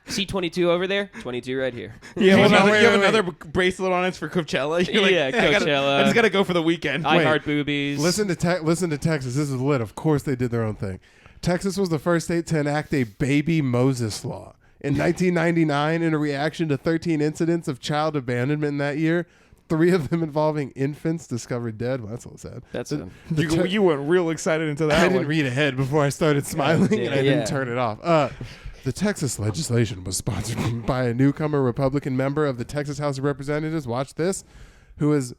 See 22 over there? 22 right here. You have Wait, another bracelet on it for Coachella. You're like, Yeah, Coachella. I just gotta go for the weekend. I heart boobies. Listen to Texas. This is lit. Of course they did their own thing. Texas was the first state to enact a baby Moses law. In 1999, in a reaction to 13 incidents of child abandonment in that year, 3 of them involving infants discovered dead. Well, that's a little sad. That's You went real excited into that I one. didn't read ahead before I started smiling, and I yeah. didn't turn it off. The Texas legislation was sponsored by a newcomer Republican member of the Texas House of Representatives. Watch this. Who is...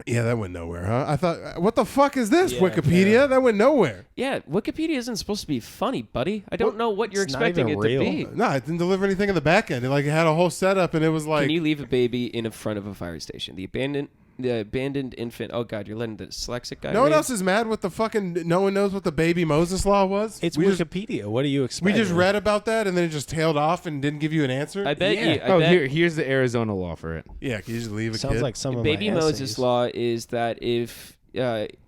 Yeah, that went nowhere, huh? I thought, what the fuck is this, Yeah, Wikipedia? yeah. That went nowhere. Yeah, Wikipedia isn't supposed to be funny, buddy. I don't know what you're it's not expecting it even to real. be. No, it didn't deliver anything in the back end. It had a whole setup, and it was like... Can you leave a baby in front of a fire station? The abandoned infant. Oh God, you're letting the dyslexic guy. No one read? else is mad with the fucking... No one knows what the baby Moses law was? It's we Wikipedia. What do you Just, expect? we just read about that, and then it just tailed off and didn't give you an answer? I bet you. I Oh, bet here's the Arizona law for it. Yeah, can you just leave a Sounds kid? like some of baby my Moses essays. law is that if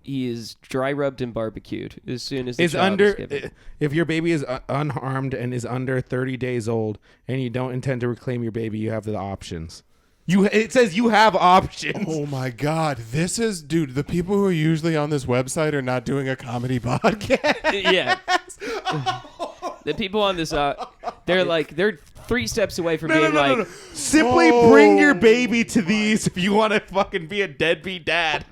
he is dry rubbed and barbecued as soon as the Is child under is given. if your baby is unharmed and is under 30 days old and you don't intend to reclaim your baby, you have the options. It says you have options. Oh my God. This is, dude, the people who are usually on this website are not doing a comedy podcast. Yeah. The people on this, they're 3 steps away from being like, Simply bring your baby to these if you want to fucking be a deadbeat dad.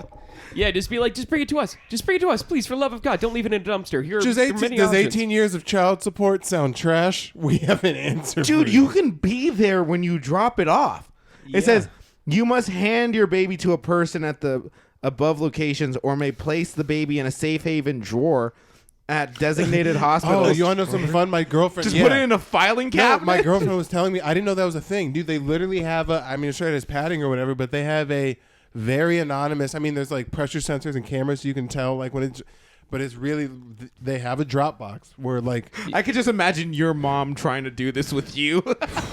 yeah, just be like, just bring it to us. Just bring it to us, please, for love of God. Don't leave it in a dumpster. Here Does are many 18, does options. 18 years of child support sound trash? We have an answer Dude, for you can be there when you drop it off. Yeah. It says you must hand your baby to a person at the above locations or may place the baby in a safe haven drawer at designated hospitals. Oh, you want to know something fun? My girlfriend... Just yeah. put it in a filing No, cabinet? my girlfriend was telling me, I didn't know that was a thing. Dude, they literally have a... I mean, I'm sure it has padding or whatever, but they have a very anonymous... I mean, there's like pressure sensors and cameras so you can tell like when it's... But it's really... They have a drop box where like... I could just imagine your mom trying to do this with you.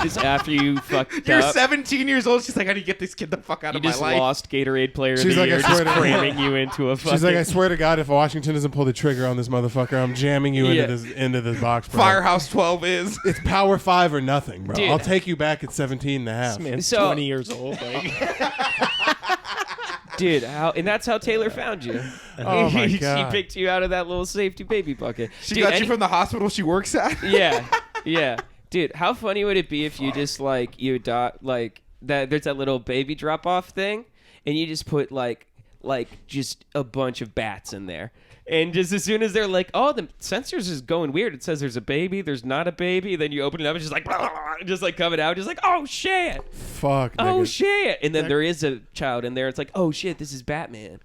Just after you fucked You're up. 17 years old. She's like, I need to get this kid the fuck out You of my just life. lost Gatorade Player of She's the like, I Year, swear just to- cramming you into a fucking... She's like, I swear to God, if Washington doesn't pull the trigger on this motherfucker, I'm jamming you Yeah. into this box, bro. Firehouse 12 is. It's Power 5 or nothing, bro. Dude. I'll take you back at 17 and a half. This man's So- 20 years old. Like, Dude, and that's how Taylor found you. Oh my God. She picked you out of that little safety baby bucket. She Dude, got you from the hospital she works at? Yeah, yeah. Dude, how funny would it be if you just like you adopt like that? There's that little baby drop off thing, and you just put like just a bunch of bats in there. And just as soon as they're like, oh, the sensors is going weird. It says there's a baby, there's not a baby. Then you open it up, it's just like, blah, blah, blah, just like coming out, just like, oh shit, Fuck, oh nigga. shit. And then there is a child in there. It's like, oh shit, this is Batman.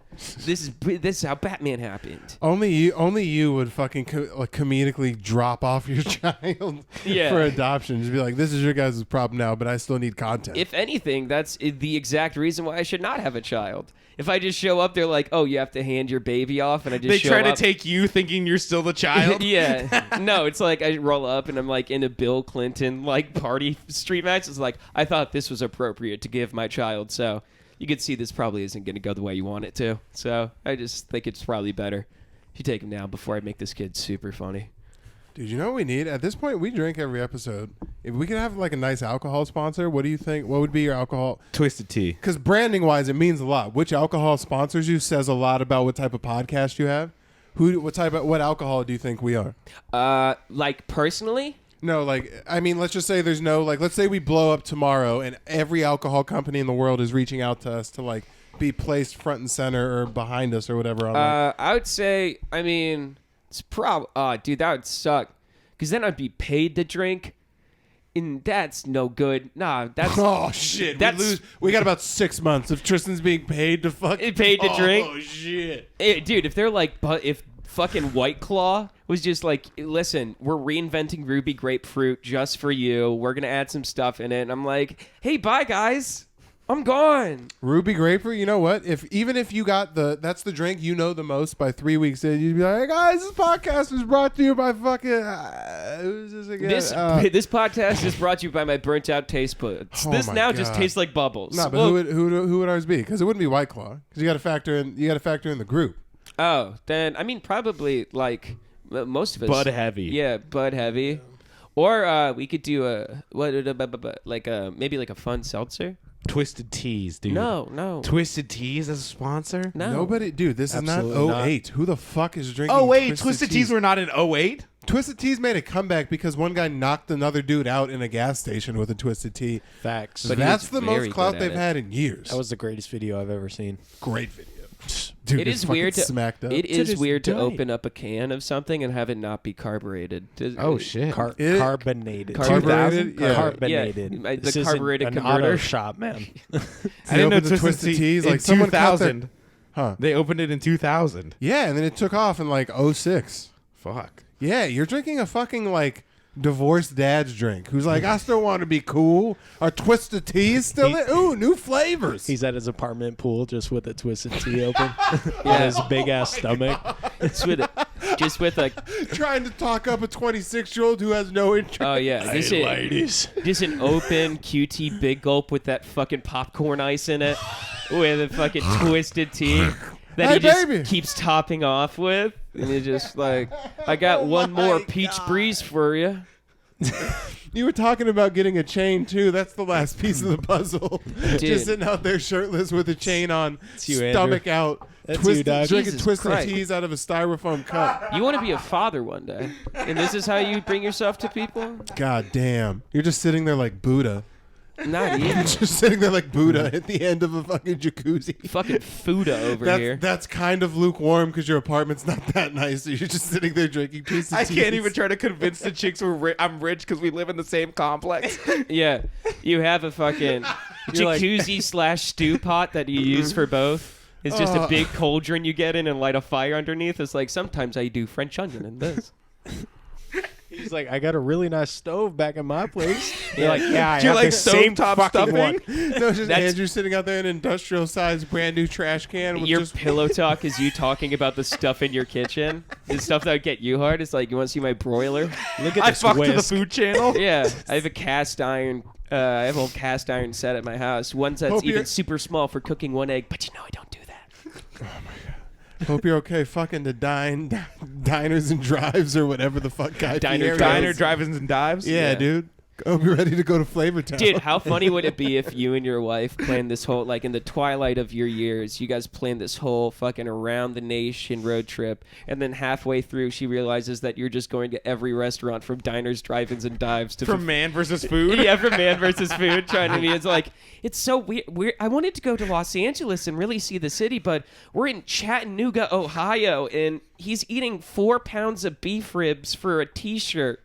This is how Batman happened. Only you would fucking comedically drop off your child Yeah. for adoption. Just be like, this is your guys' problem now, but I still need content. If anything, that's the exact reason why I should not have a child. If I just show up, they're like, "Oh, you have to hand your baby off," and I just They show try to up. take you thinking you're still the child? Yeah, no, it's like I roll up and I'm like in a Bill Clinton like party street match. It's like I thought this was appropriate to give my child, so you could see this probably isn't going to go the way you want it to. So I just think it's probably better if you take him down before I make this kid super funny. Dude, you know what we need? At this point, we drink every episode. If we could have like a nice alcohol sponsor, what do you think? What would be your alcohol? Twisted Tea. Because branding wise, it means a lot. Which alcohol sponsors you says a lot about what type of podcast you have. What alcohol do you think we are? Like personally, No, like, I mean, let's just say there's no, like, let's say we blow up tomorrow and every alcohol company in the world is reaching out to us to, like, be placed front and center or behind us or whatever. On I would say, I mean, it's dude, that would suck. Because then I'd be paid to drink, and that's no good. Nah, that's... oh, shit. We got about 6 months of Tristan's being paid to fucking... Paid to drink? Oh, shit. Hey, dude, if they're like... if fucking White Claw was just like, listen, we're reinventing Ruby Grapefruit just for you. We're going to add some stuff in it. And I'm like, hey, bye, guys. I'm gone. Ruby Grapefruit, you know what? Even if you got that's the drink you know the most by 3 weeks in, you'd be like, hey guys, this podcast is brought to you by fucking Who's this again? This podcast is brought to you by my burnt out taste buds. Oh This my now just God. tastes like bubbles. No, but Well, who would ours be? Because it wouldn't be White Claw. Because you got to factor in the group. oh, then I mean probably like most of us. Bud Heavy. Yeah, Bud Heavy. Or we could do maybe like a fun seltzer. Twisted Teas, dude. No. Twisted Teas as a sponsor? No. Nobody, dude. This Absolutely is not. not 08. Who the fuck is drinking? Oh, wait. Twisted Teas were not in 08? Twisted Teas made a comeback because one guy knocked another dude out in a gas station with a Twisted Tea. Facts. But he That's was the very most clout good at they've it. had in years. That was the greatest video I've ever seen. great video. Dude, It it's is fucking weird to smacked up. It is this weird to day. open up a can of something and have it not be carbureted. Oh, shit. Carbonated. Carbonated? Yeah. Carbonated. Yeah, the This isn't carbureted an converter. auto shop, man. I They didn't know opened the Twisted Twisted Teas, in like someone cut their- 2000. Huh? They opened it in 2000. Yeah, and then it took off in like 06. Fuck. Yeah, you're drinking a fucking like divorced dad's drink who's like, I still want to be cool. Are Twisted Teas still in? Ooh, new flavors. He's at his apartment pool just with a Twisted Tea open. Yeah. On his big ass stomach. It's with just with like trying to talk up a 26-year-old who has no interest. oh yeah, ladies. just an open QT big gulp with that fucking popcorn ice in it, with a fucking Twisted Tea that Hey, he just baby. keeps topping off with, and you're just like, I got one more peach breeze for you. You were talking about getting a chain too. That's the last piece of the puzzle. Dude. Just sitting out there shirtless with a chain on, you, stomach out, That's you, dog. drinking Jesus Twisted Christ. Teas out of a styrofoam cup. You want to be a father one day, and this is how you bring yourself to people? God damn. You're just sitting there like Buddha. Not even. Just sitting there like Buddha at the end of a fucking jacuzzi. Fucking Fuda over here. That's kind of lukewarm because your apartment's not that nice. So you're just sitting there drinking Twisted I Teas. can't even try to convince the chicks I'm rich because we live in the same complex. Yeah, you have a fucking jacuzzi slash stew pot that you use for both. It's just a big cauldron you get in and light a fire underneath. It's like sometimes I do French onion in this. He's like, I got a really nice stove back in my place. You're like, yeah, I Do you have like the same stovetop fucking stuffing? one. No, it's just That's- Andrew sitting out there in an industrial sized brand new trash can with Your just pillow talk is you talking about the stuff in your kitchen. The stuff that would get you hard. It's like, you want to see my broiler? Look at I this fucked to the whisk. food channel. Yeah, I have a cast iron. I have a whole cast iron set at my house. One that's Hope even you're- super small for cooking one egg. But you know I don't do that. hope you're okay fucking to diners and drives or whatever the fuck guy Diner, Diner, drive-ins, and dives. Yeah, dude. Hope you're ready to go to Flavor Town. Dude, how funny would it be if you and your wife planned this whole, like in the twilight of your years, you guys planned this whole fucking around the nation road trip, and then halfway through she realizes that you're just going to every restaurant from diners, drive-ins, and dives to From Man versus Food. yeah, from Man versus Food, trying to be. It's like, it's so weird. I wanted to go to Los Angeles and really see the city, but we're in Chattanooga, Ohio, and he's eating 4 pounds of beef ribs for a T-shirt.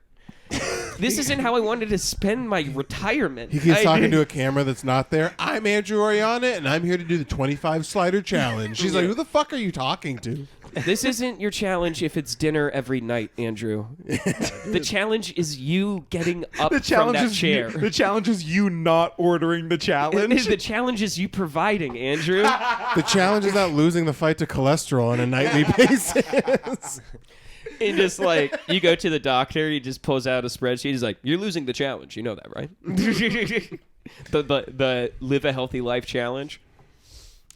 This isn't how I wanted to spend my retirement. He keeps talking to a camera that's not there. I'm Andrew Oriana, and I'm here to do the 25 slider challenge. She's like, who the fuck are you talking to? This isn't your challenge if it's dinner every night, Andrew. The challenge is you getting up The from challenge that is chair. the challenge is you not ordering the challenge. The challenge is you providing, Andrew. The challenge is not losing the fight to cholesterol on a nightly basis. And just like, you go to the doctor, he just pulls out a spreadsheet. He's like, you're losing the challenge. You know that, right? the live a healthy life challenge.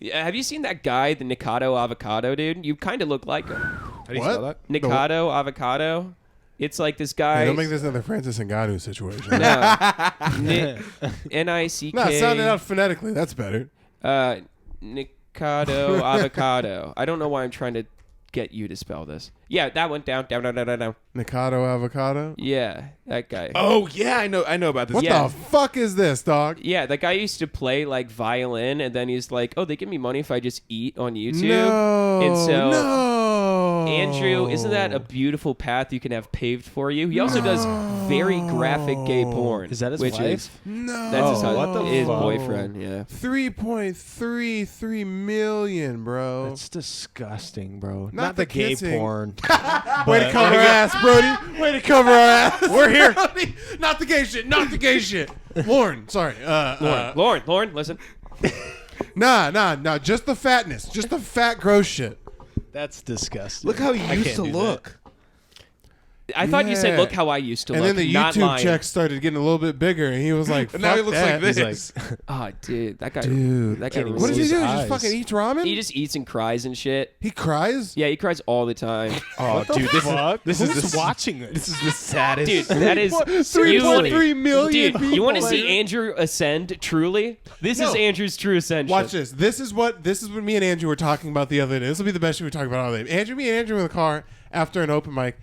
Yeah, have you seen that guy, the Nikado avocado dude? You kind of look like him. How do you What? spell that? Nikado avocado. It's like this guy. Hey, don't make this another Francis Ngannou situation. No. N-I-C-K. No, sound it out phonetically. That's better. Nikado avocado. I don't know why I'm trying to get you to spell this. Yeah, that went down. Nikado avocado. Yeah, that guy. Oh yeah, I know about this. What Yeah. the fuck is this, dog? Yeah, that guy used to play like violin, and then he's like, "Oh, they give me money if I just eat on YouTube." No. And so, no. Andrew, isn't that a beautiful path you can have paved for you? He also does very graphic gay porn. Is that his which wife? Is, No. that's his, what the his fuck? boyfriend. Yeah. 3.33 million, bro. That's disgusting, bro. Not Not the the gay kissing. porn. Way to cover our ass, Brody. Way to cover our ass. We're here. Not the gay shit. Not the gay shit. Lauren, sorry. Lauren, listen. Nah. Just the fatness. Just the fat, gross shit. That's disgusting. Look how I he used can't to do look. I thought you said, Yeah. "Look how I used to And look." then the not YouTube lying. checks started getting a little bit bigger, and he was like, And now he "Fuck looks that." like He's this. Oh, dude, that guy. Dude, that guy. what does he rules. do? He eyes. just fucking eats ramen? He just eats and cries and shit. He cries? Yeah, he cries all the time. Oh, dude, this Who's is the watching this? This is the saddest. Dude, that is 3.3 million Dude, people. you want to see like- Andrew ascend truly? This is No. Andrew's true ascension. Watch this. This is what me and Andrew were talking about the other day. This will be the best shit we talk about all day. Me and Andrew were in the car after an open mic,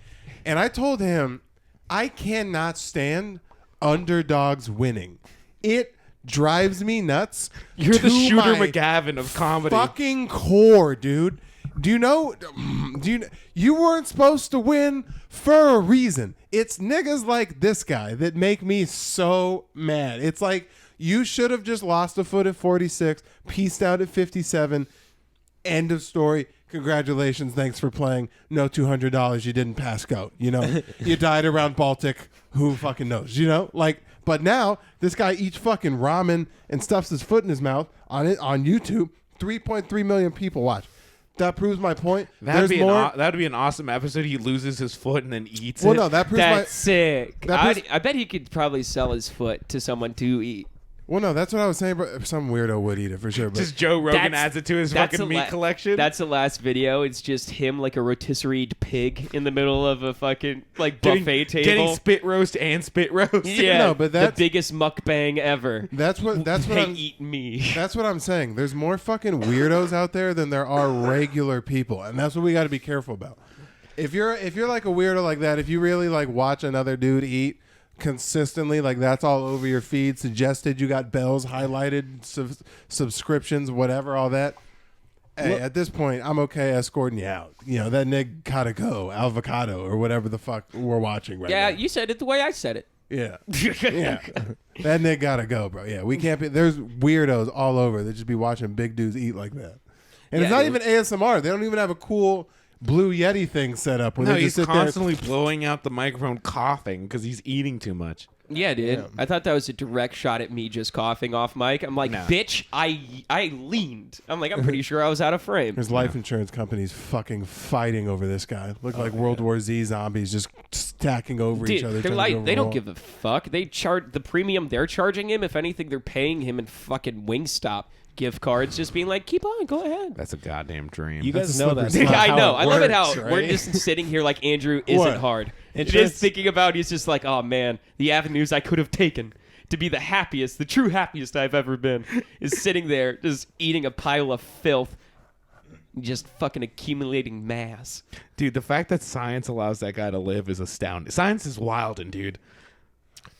and I told him I cannot stand underdogs winning. It drives me nuts. You're the to Shooter my McGavin of comedy. fucking core, dude. Do you know? You weren't supposed to win for a reason. It's niggas like this guy that make me so mad. It's like you should have just lost a foot at 46, pieced out at 57. End of story. Congratulations. Thanks for playing. No $200. You didn't pass go. You know, you died around Baltic. Who fucking knows? You know, like. But now this guy eats fucking ramen and stuffs his foot in his mouth on YouTube. 3.3 million people watch. That proves my point. That'd There's be more. that'd be an awesome episode. He loses his foot and then eats Well, it. no, that proves That's sick. that proves- I bet he could probably sell his foot to someone to eat. Well, no, that's what I was saying. But some weirdo would eat it for sure. But Just Joe Rogan That's- adds it to his that's fucking the meat la- collection. That's the last video. It's just him like a rotisserie pig in the middle of a fucking like Getting- buffet table. Getting spit roast and spit roast. Yeah, No, but that's- the biggest mukbang ever. that's what They I'm. eat me. That's what I'm saying. There's more fucking weirdos out there than there are regular people, and that's what we got to be careful about. If you're like a weirdo like that, if you really like watch another dude eat consistently, like that's all over your feed, suggested, you got bells highlighted, subscriptions, whatever, all that. Hey, at this point, I'm okay escorting you out. You know, that nigga gotta go, avocado or whatever the fuck we're watching right Yeah, now. you said it the way I said it. Yeah. Yeah. That nigga gotta go, bro. Yeah, we can't be. There's weirdos all over that just be watching big dudes eat like that. And it's Yeah, not dude. even ASMR. They don't even have a cool Blue Yeti thing set up where No, they he's just sit constantly blowing out the microphone, coughing because he's eating too much. Yeah, dude. I thought that was a direct shot at me just coughing off mic. I'm like, No. bitch, I leaned. I'm like, I'm pretty sure I was out of frame. There's life insurance companies fucking fighting over this guy. Look like World War Z zombies just stacking over each Dude, other. they're trying to like, get over they the don't wall. give a fuck. They charge the premium they're charging him. If anything, they're paying him in fucking Wingstop gift cards, just being like, keep on, go ahead. That's a goddamn dream. You That's guys a know slippery that. slope. I know. I love it how works, we're right? just sitting here like Andrew isn't What? hard. It's Just just- thinking about, he's just like, oh man, the avenues I could have taken to be the happiest, the true happiest I've ever been, is sitting there just eating a pile of filth, just fucking accumulating mass. Dude, the fact that science allows that guy to live is astounding. Science is wild, and dude,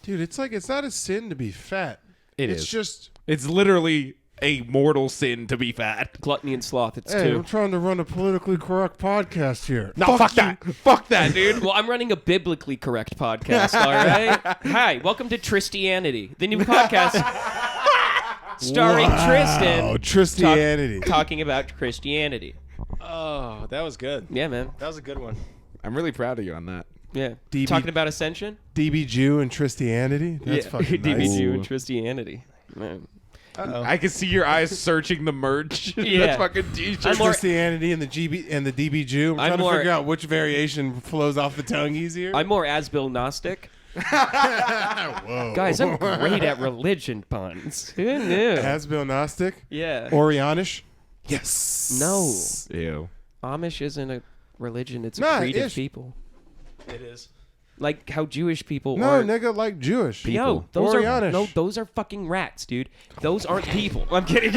Dude, it's like it's not a sin to be fat. It's is. just, It's literally a mortal sin to be fat. Gluttony and sloth, it's hey, I'm two. trying to run a politically correct podcast here. No, fuck that. Fuck that, dude. Well, I'm running a biblically correct podcast, all right? Hi, welcome to Tristianity, the new podcast starring Tristan Tristianity. talking about Christianity. Oh, that was good. Yeah, man. That was a good one. I'm really proud of you on that. Yeah. DB Talking about ascension? DB Jew and Tristianity. That's yeah. fucking nice. DBG and Ooh. Christianity. Man. I can see your eyes searching the merch. Yeah. That fucking t-shirt. I'm more- Christianity and the DB Jew. I'm I'm trying more- to figure out which variation flows off the tongue easier. I'm more Asbill Gnostic. Whoa. Guys, I'm great at religion puns. Who knew? Hasbill Gnostic. Yeah. Orianish. Yes. No. Ew. Amish isn't a religion, it's a Nah, creed of ish. people. It is. Like how Jewish people No, are. nigga, like Jewish. No, those are Orianish. those are fucking rats, dude. Those aren't people. I'm kidding.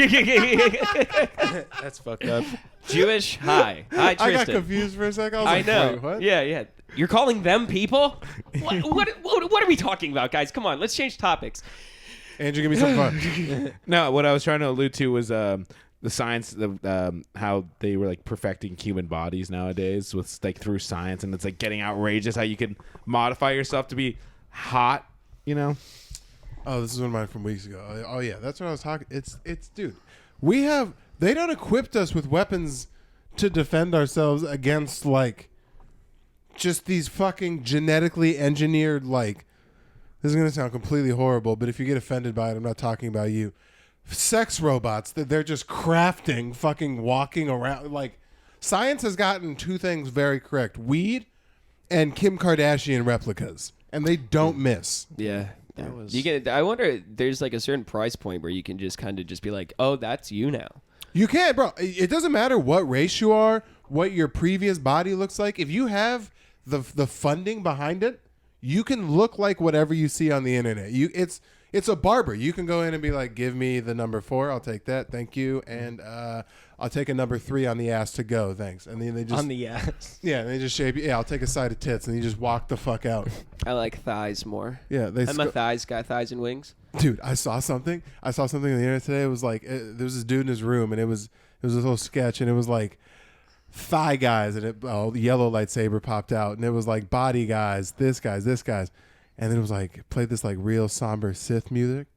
That's fucked up. Jewish. Hi, I got Tristan. confused for a second. I was I like, know. Wait, what? Yeah, yeah. You're calling them people? What are we talking about, guys? Come on, let's change topics. Andrew, give me some fun. No, what I was trying to allude to was the science of how they were like perfecting human bodies nowadays with like through science, and it's like getting outrageous how you can modify yourself to be hot. You know? Oh, this is one of mine from weeks ago. Oh yeah, that's what I was talking. It's dude. They don't equipped us with weapons to defend ourselves against like just these fucking genetically engineered like. This is gonna sound completely horrible, but if you get offended by it, I'm not talking about you. Sex robots that they're just crafting, fucking walking around. Like, science has gotten two things very correct: weed and Kim Kardashian replicas, and they don't miss. Yeah. That was- You can. I wonder. There's like a certain price point where you can just kind of just be like, oh, that's you now. You can't, bro. It doesn't matter what race you are, what your previous body looks like. If you have the funding behind it, you can look like whatever you see on the internet. It's a barber. You can go in and be like, give me the number 4. I'll take that. Thank you. And I'll take a number 3 on the ass to go. Thanks. And then they just on the ass. yeah, they just shape you. Yeah, I'll take a side of tits, and you just walk the fuck out. I like thighs more. Yeah, I'm a thighs guy. Thighs and wings. Dude, I saw something on the internet today. It was like there was this dude in his room, and it was this little sketch, and it was like thigh guys, and the yellow lightsaber popped out, and it was like body guys, this guys, and then it was like played this like real somber Sith music,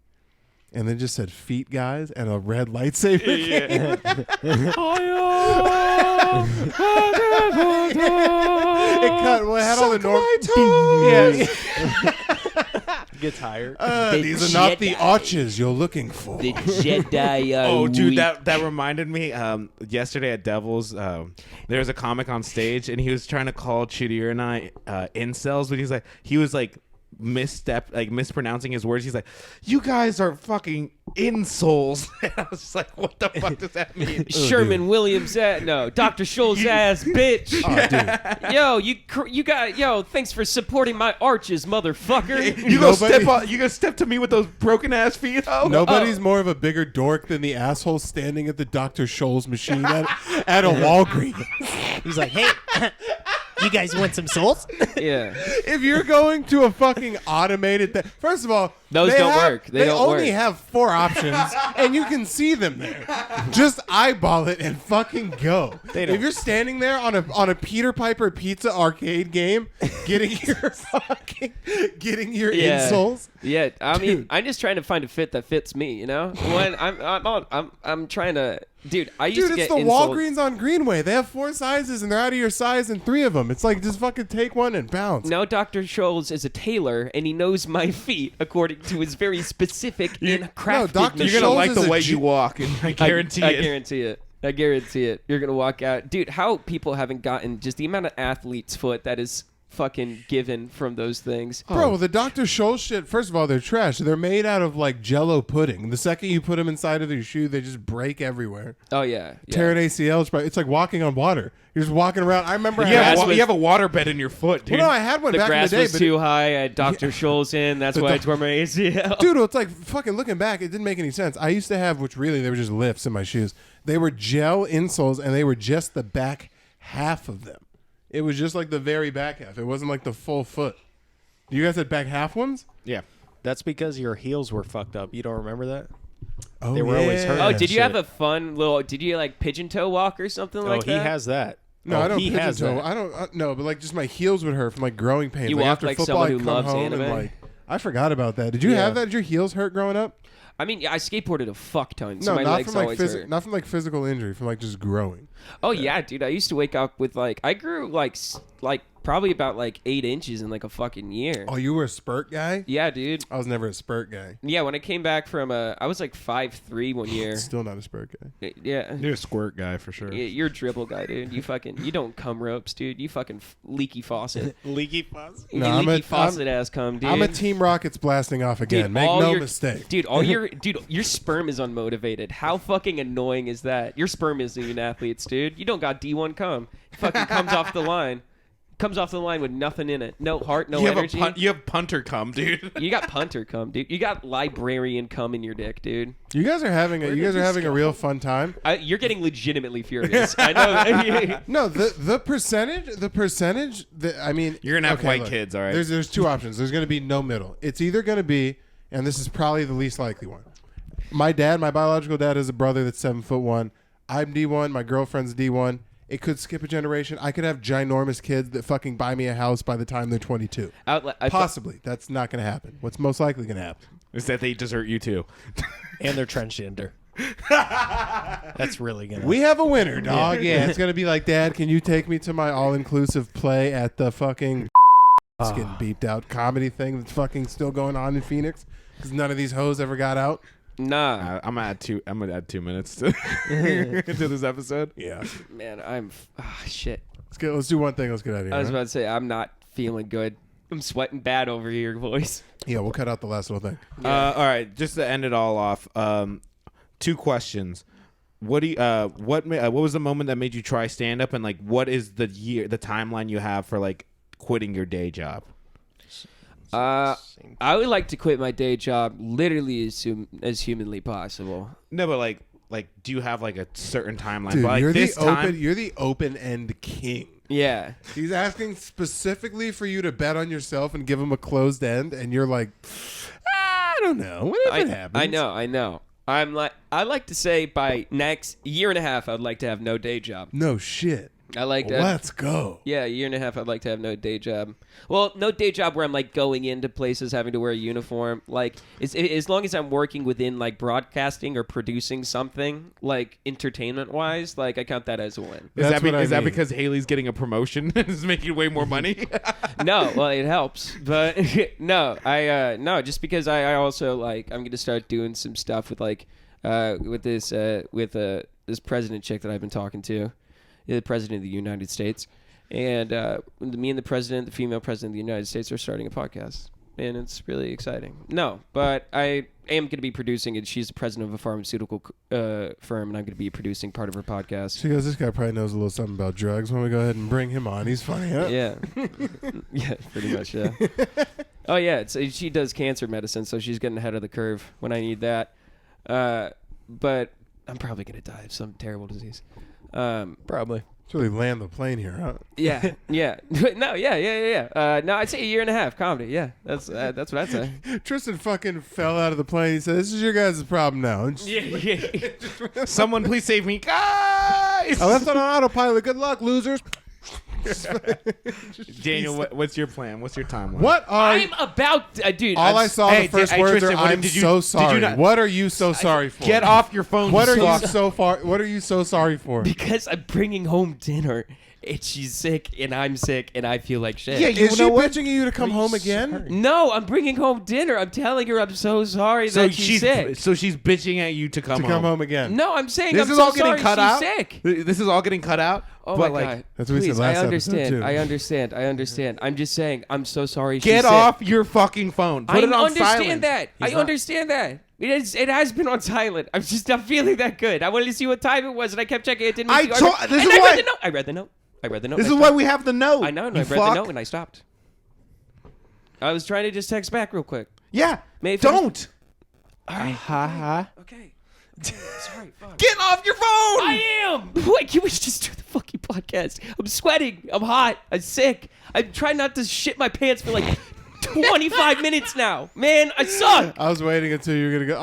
and then just said feet guys and a red lightsaber. It cut. Well, it had all the normal. Yeah. Get tired. These are not the arches you're looking for. The Jedi. Oh, dude, that reminded me. Yesterday at Devils, there was a comic on stage, and he was trying to call Chudir and I incels, but he was mispronouncing his words. He's like, "You guys are fucking insoles." And I was just like, "What the fuck does that mean?" Sherman Williams Dr. Scholl's ass bitch. Oh, dude. You got thanks for supporting my arches, motherfucker. You gonna step to me with those broken ass feet? Oh, Nobody's more of a bigger dork than the asshole standing at the Dr. Scholl's machine at a Walgreens. He's like, hey, you guys want some souls? Yeah. If you're going to a fucking automated first of all, Those don't work. They don't only work. have 4 options, and you can see them there. Just eyeball it and fucking go. If you're standing there on a Peter Piper Pizza arcade game, getting your insoles. Yeah, I mean, I'm just trying to find a fit that fits me. You know, when I'm trying to, dude. I used to Dude, get it's the insoles. Walgreens on Greenway. They have 4 sizes, and they're out of your size in 3 of them. It's like just fucking take one and bounce. Now, Dr. Scholl's is a tailor, and he knows my feet according to his very specific and crafted. Dr. You're gonna Scholl's like is the a way G- you walk, and I guarantee it. I guarantee it. You're gonna walk out, dude. How people haven't gotten just the amount of athlete's foot that is fucking given from those things. Bro, the Dr. Scholl shit, first of all, they're trash. They're made out of like Jell-O pudding. The second you put them inside of your shoe, they just break everywhere. Oh yeah, Tear an ACL, it's like walking on water. You're just walking around. I remember You have a water bed in your foot, dude. Well, no, I had one The back in grass the day. was too high. I had Dr. Scholl's in. That's why I tore my ACL. Dude, it's like fucking looking back, it didn't make any sense. I used to have, which really, they were just lifts in my shoes. They were gel insoles, and they were just the back half of them. It was just like the very back half. It wasn't like the full foot. You guys had back half ones? Yeah. That's because your heels were fucked up. You don't remember that? Oh, They were always hurt. Oh, Yeah, did you shit. have a fun little? Did you like pigeon toe walk or something like he that? has that. No, Oh, I don't he pigeon has toe. that. I don't no, but like just my heels would hurt from like growing pains. You like walk after like football, someone I'd who come loves home and anime? like I forgot about that. Did you have that? Did your heels hurt growing up? I mean, I skateboarded a fuck ton, so No, my not legs from like always hurt. not from like physical injury, from like just growing. Oh yeah, dude. I used to wake up with like I grew like probably about like 8 inches in like a fucking year. Oh, you were a spurt guy? Yeah, dude. I was never a spurt guy. Yeah, when I came back from I was like 5'3" one year. Still not a spurt guy. Yeah. You're a squirt guy for sure. You're a dribble guy, dude. You don't cum ropes, dude. You fucking leaky faucet. Leaky faucet. You No, leaky faucet ass cum, dude. I'm a Team Rockets blasting off again. Dude, Make all no your- mistake. Dude, your sperm is unmotivated. How fucking annoying is that? Your sperm isn't even athletes, dude. You don't got D1 cum. It fucking comes off the line. Comes off the line with nothing in it. No heart, no energy. You have punter cum, dude. You got punter cum, dude. You got librarian cum in your dick, dude. You guys are having a real fun time. You're getting legitimately furious. I know that. No, the percentage. I mean, You're gonna have okay, white look, kids, all right? There's 2 options. There's gonna be no middle. It's either gonna be, and this is probably the least likely one. My biological dad, is a brother that's 7'1". I'm D1. My girlfriend's D1. It could skip a generation. I could have ginormous kids that fucking buy me a house by the time they're 22. Possibly. That's not going to happen. What's most likely going to happen? Is that they desert you too. And they're transgender. That's really gonna. We have a winner, dog. Yeah, it's going to be like, Dad, can you take me to my all-inclusive play at the fucking it's getting beeped out comedy thing that's fucking still going on in Phoenix? Because none of these hoes ever got out. Nah, I'm gonna add 2 minutes to into this episode. Yeah. man, shit. Let's do one thing. Let's get out of here. I was huh? about to say I'm not feeling good. I'm sweating bad over here, boys. Yeah, we'll cut out the last little thing. All right, just to end it all off, 2 questions. What do you, what was the moment that made you try stand up, and like what is the timeline you have for like quitting your day job? I would like to quit my day job literally as soon as humanly possible. No, but like do you have like a certain timeline? Dude, But, like, you're the open end king. Yeah. He's asking specifically for you to bet on yourself and give him a closed end, and you're like, I don't know. What if it happens? I know. I like to say by next year and a half, I'd like to have no day job. No shit. I like to. Let's go. Yeah, a year and a half, I'd like to have no day job. Well, no day job where I'm like going into places having to wear a uniform. Like, as long as I'm working within like broadcasting or producing something, like entertainment wise, like I count that as a win. Is That's what I that mean. because Haley's getting a promotion and is making way more money? No, well, it helps, but no, just because I also like I'm gonna start doing some stuff with like with this president chick that I've been talking to. The president of the United States, and me and the female president of the United States, are starting a podcast, and it's really exciting. No, but I am going to be producing it. She's the president of a pharmaceutical firm, and I'm going to be producing part of her podcast. She goes, this guy probably knows a little something about drugs. Why don't we go ahead and bring him on? He's funny, huh? Yeah, yeah, pretty much. Yeah. Oh yeah, she does cancer medicine, so she's getting ahead of the curve when I need that. But I'm probably going to die of some terrible disease. Probably. It's really land the plane here, huh? Yeah. No, yeah. No, I'd say a year and a half comedy. Yeah, that's what I'd say. Tristan fucking fell out of the plane. He said, this is your guys' problem now. Yeah. Someone please save me, guys! I left on autopilot. Good luck, losers. Daniel, what's your plan? What's your timeline? What are I'm about, dude. all I saw Hey, the first hey, words Tristan, are, I'm did you- so did you sorry. not- What are you so sorry for? Get off your phone. What are you fuck. so far? What are you so sorry for? Because I'm bringing home dinner, and she's sick, and I'm sick, and I feel like shit. Yeah, you Is she know what? bitching you to come home again? No, I'm bringing home dinner. I'm telling her I'm so sorry So that she's sick. So she's bitching at you to come To come home again? No, I'm saying This I'm is so all getting sorry cut she's out. sick. This is all getting cut out. Oh but my like, god! That's what we said Please, last I understand. episode, too. I understand. I'm just saying. I'm so sorry. get she's off sick. your fucking phone. Put I it on understand silent. that. I He's not- understand that. It has been on silent. I'm just not feeling that good. I wanted to see what time it was, and I kept checking. It didn't. I make told- this is I why- read the note. I read the note. This and is I why stopped. we have the note. I know, and you I read fuck. the note, and I stopped. I was trying to just text back real quick. Yeah. May I finish? Don't. All right. Ha. Okay. Sorry. Fuck. Get off your phone. I am. Wait, can we just do the fucking podcast? I'm sweating. I'm hot. I'm sick. I'm trying not to shit my pants for like 25 minutes now. Man, I suck. I was waiting until you were gonna go.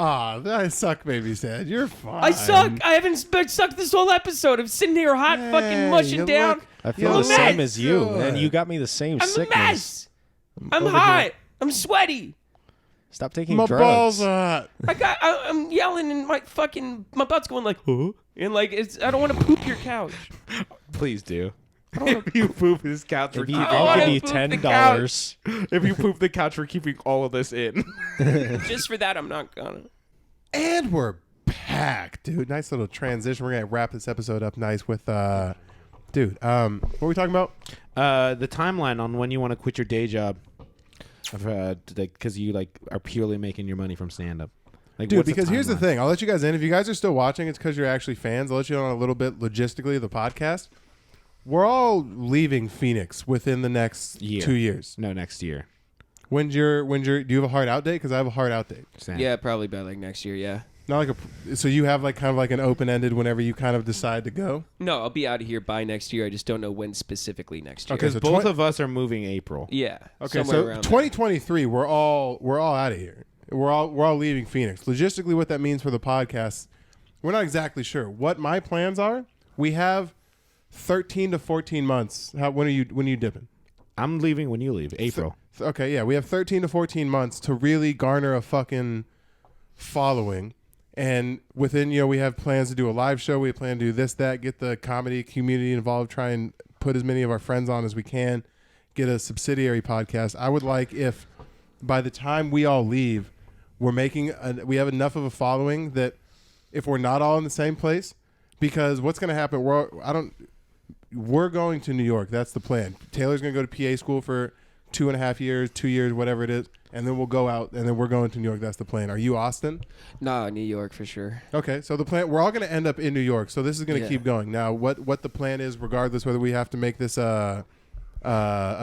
I suck, baby said. You're fine. I suck. I haven't sucked this whole episode. I'm sitting here hot, Hey, fucking mushing you down. look- I feel I'm the a same mess. as you, Good. man. You got me the same I'm sickness. a mess. I'm over hot. here. I'm sweaty. Stop taking My drugs. balls are hot. I'm yelling and my butt's going like, huh? And like I don't want to poop your couch. Please do. If you poop this couch, we're If you, keeping I I'll wanna give you poop the $10. if you poop the couch, we're keeping all of this in. Just for that, I'm not gonna. And we're back, dude. Nice little transition. We're gonna wrap this episode up nice with dude. What are we talking about? The timeline on when you want to quit your day job, because you like are purely making your money from stand up. Like, Dude, what's because here's the timeline? thing. I'll let you guys in. If you guys are still watching, it's because you're actually fans. I'll let you know a little bit logistically of the podcast. We're all leaving Phoenix within the next Year. 2 years. No, next year. Do you have a hard out date? Because I have a hard out date. Sam. Yeah, probably by like next year. Yeah. Not like so you have like kind of like an open ended whenever you kind of decide to go. No, I'll be out of here by next year. I just don't know when specifically next year. Okay, Because so both twen- of us are moving April. Yeah. Okay, somewhere so around 2023, we're all out of here. We're all leaving Phoenix. Logistically, what that means for the podcast, we're not exactly sure. What my plans are, we have 13 to 14 months. When are you dipping? I'm leaving when you leave. April. Okay, yeah, we have 13 to 14 months to really garner a fucking following. And within, we have plans to do a live show. We plan to do this, that, get the comedy community involved, try and put as many of our friends on as we can, get a subsidiary podcast. I would like if by the time we all leave, we have enough of a following that if we're not all in the same place, because what's going to happen, we're going to New York. That's the plan. Taylor's going to go to PA school for 2.5 years, 2 years, whatever it is, and then we'll go out, and then we're going to New York. That's the plan. Are you Austin? No, New York for sure. Okay, so the plan, we're all going to end up in New York, so this is going to keep going. Now, what the plan is, regardless whether we have to make this a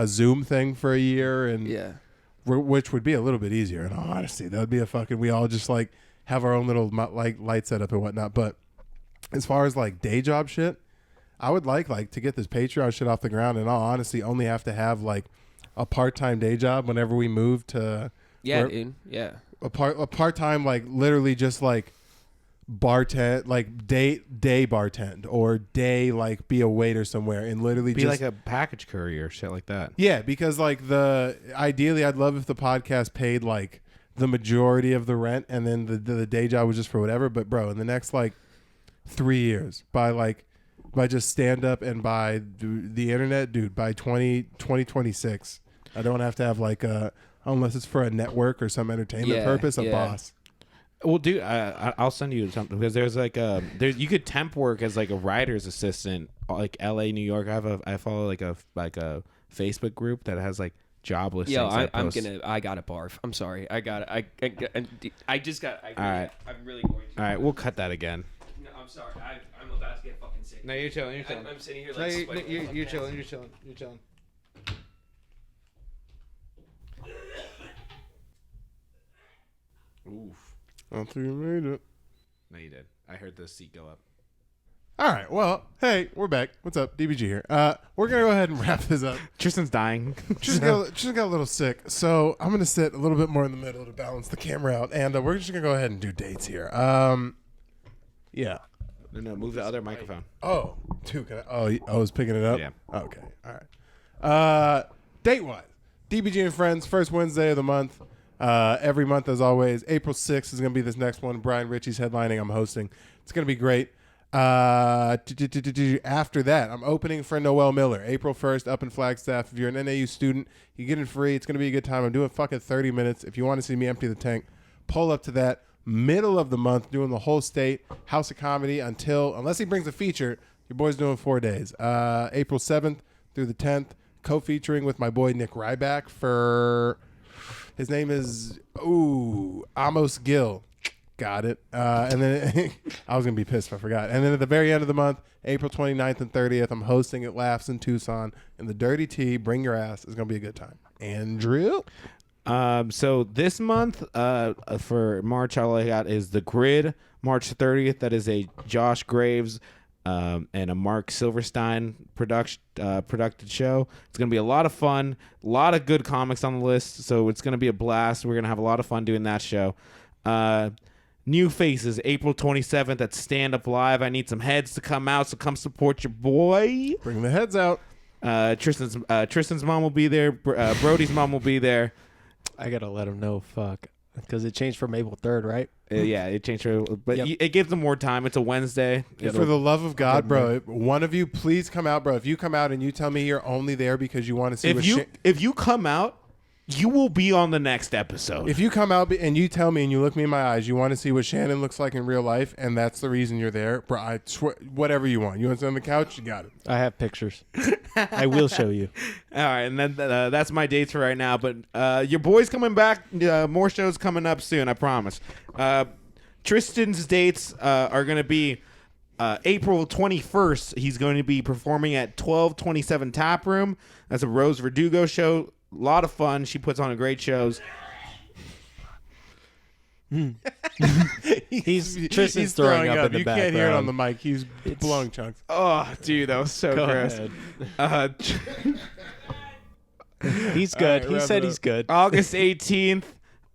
Zoom thing for a year, and which would be a little bit easier, in all honesty. That would be a fucking, we all just like have our own little like light setup and whatnot. But as far as like day job shit, I would like to get this Patreon shit off the ground, and in all honesty, only have to have like a part-time day job whenever we move to dude. Yeah. A part-time, like literally just like bartend, like day bartend, or day like be a waiter somewhere, and literally Be just like a package courier, shit like that. Yeah, because like ideally I'd love if the podcast paid like the majority of the rent, and then the day job was just for whatever. But bro, in the next like 3 years, by just stand up and by the internet, dude, by 2026, I don't have to have like unless it's for a network or some entertainment purpose, a boss. Well, dude, I'll send you something, because there's like you could temp work as like a writer's assistant, like LA, New York. I follow like a Facebook group that has like job listings. Yo, I gotta barf. I'm sorry. I just got. All right. I'm really going to. All right, we'll cut that again. No, I'm sorry. I'm about to get fucking sick. No, you're chilling. I'm sitting here like you're chilling. Oof. I don't think you made it. No, you did. I heard the seat go up. All right. Well, hey, we're back. What's up, DBG here? We're gonna go ahead and wrap this up. Tristan's dying. Tristan got a little sick, so I'm gonna sit a little bit more in the middle to balance the camera out, and we're just gonna go ahead and do dates here. Yeah. No, move the other microphone. Oh, I was picking it up? Yeah. Okay. All right. Date-wise, DBG and Friends, first Wednesday of the month. Every month, as always. April 6th is going to be this next one. Brian Ritchie's headlining. I'm hosting. It's going to be great. After that, I'm opening for Noel Miller. April 1st, up in Flagstaff. If you're an NAU student, you get in free. It's going to be a good time. I'm doing fucking 30 minutes. If you want to see me empty the tank, pull up to that. Middle of the month, doing the whole state, House of Comedy, unless he brings a feature, your boy's doing 4 days. April 7th through the 10th, co-featuring with my boy Nick Ryback for, his name is, Amos Gill. Got it. And then I was going to be pissed if I forgot. And then at the very end of the month, April 29th and 30th, I'm hosting at Laughs in Tucson. And the Dirty Tea, bring your ass. It's going to be a good time. Andrew? So this month, for March, all I got is The Grid, March 30th. That is a Josh Graves and a Mark Silverstein produced show. It's going to be a lot of fun, a lot of good comics on the list, so it's going to be a blast. We're going to have a lot of fun doing that show. New Faces, April 27th at Stand Up Live. I need some heads to come out, so come support your boy. Bring the heads out. Tristan's mom will be there. Brody's mom will be there. I gotta let him know, because it changed from April 3rd, right? Yeah, it changed, but it gives them more time. It's a Wednesday. For the love of God, bro, one of you please come out, bro. If you come out and you tell me you're only there because you want to see if you come out, you will be on the next episode. If you come out and you tell me and you look me in my eyes, you want to see what Shannon looks like in real life, and that's the reason you're there, bro, I swear, whatever you want. You want to sit on the couch? You got it. I have pictures. I will show you. All right, and then that's my dates for right now. But your boy's coming back. More shows coming up soon, I promise. Tristan's dates are going to be April 21st. He's going to be performing at 1227 Tap Room. That's a Rose Verdugo show. A lot of fun. She puts on great shows. Tristan's throwing up in the background. You can't hear it on the mic. He's blowing chunks. Oh, dude, that was so gross. He's good. He said he's good. August 18th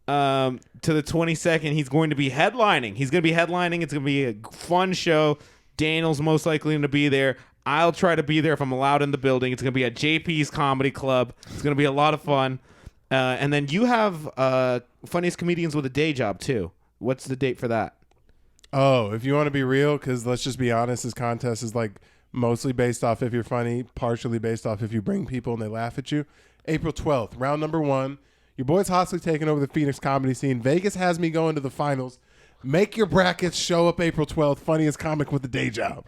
to the 22nd, he's going to be headlining. It's going to be a fun show. Daniel's most likely going to be there. I'll try to be there if I'm allowed in the building. It's going to be at JP's Comedy Club. It's going to be a lot of fun. And then you have Funniest Comedians with a Day Job, too. What's the date for that? Oh, if you want to be real, because let's just be honest, this contest is like mostly based off if you're funny, partially based off if you bring people and they laugh at you. April 12th, round number 1. Your boy's hostily taking over the Phoenix comedy scene. Vegas has me going to the finals. Make your brackets. Show up April 12th. Funniest comic with a day job.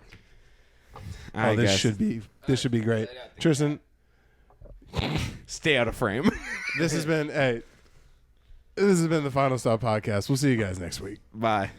This should be This should be great. Tristan, Stay out of frame. this has been the Final Stop Podcast. We'll see you guys next week. Bye.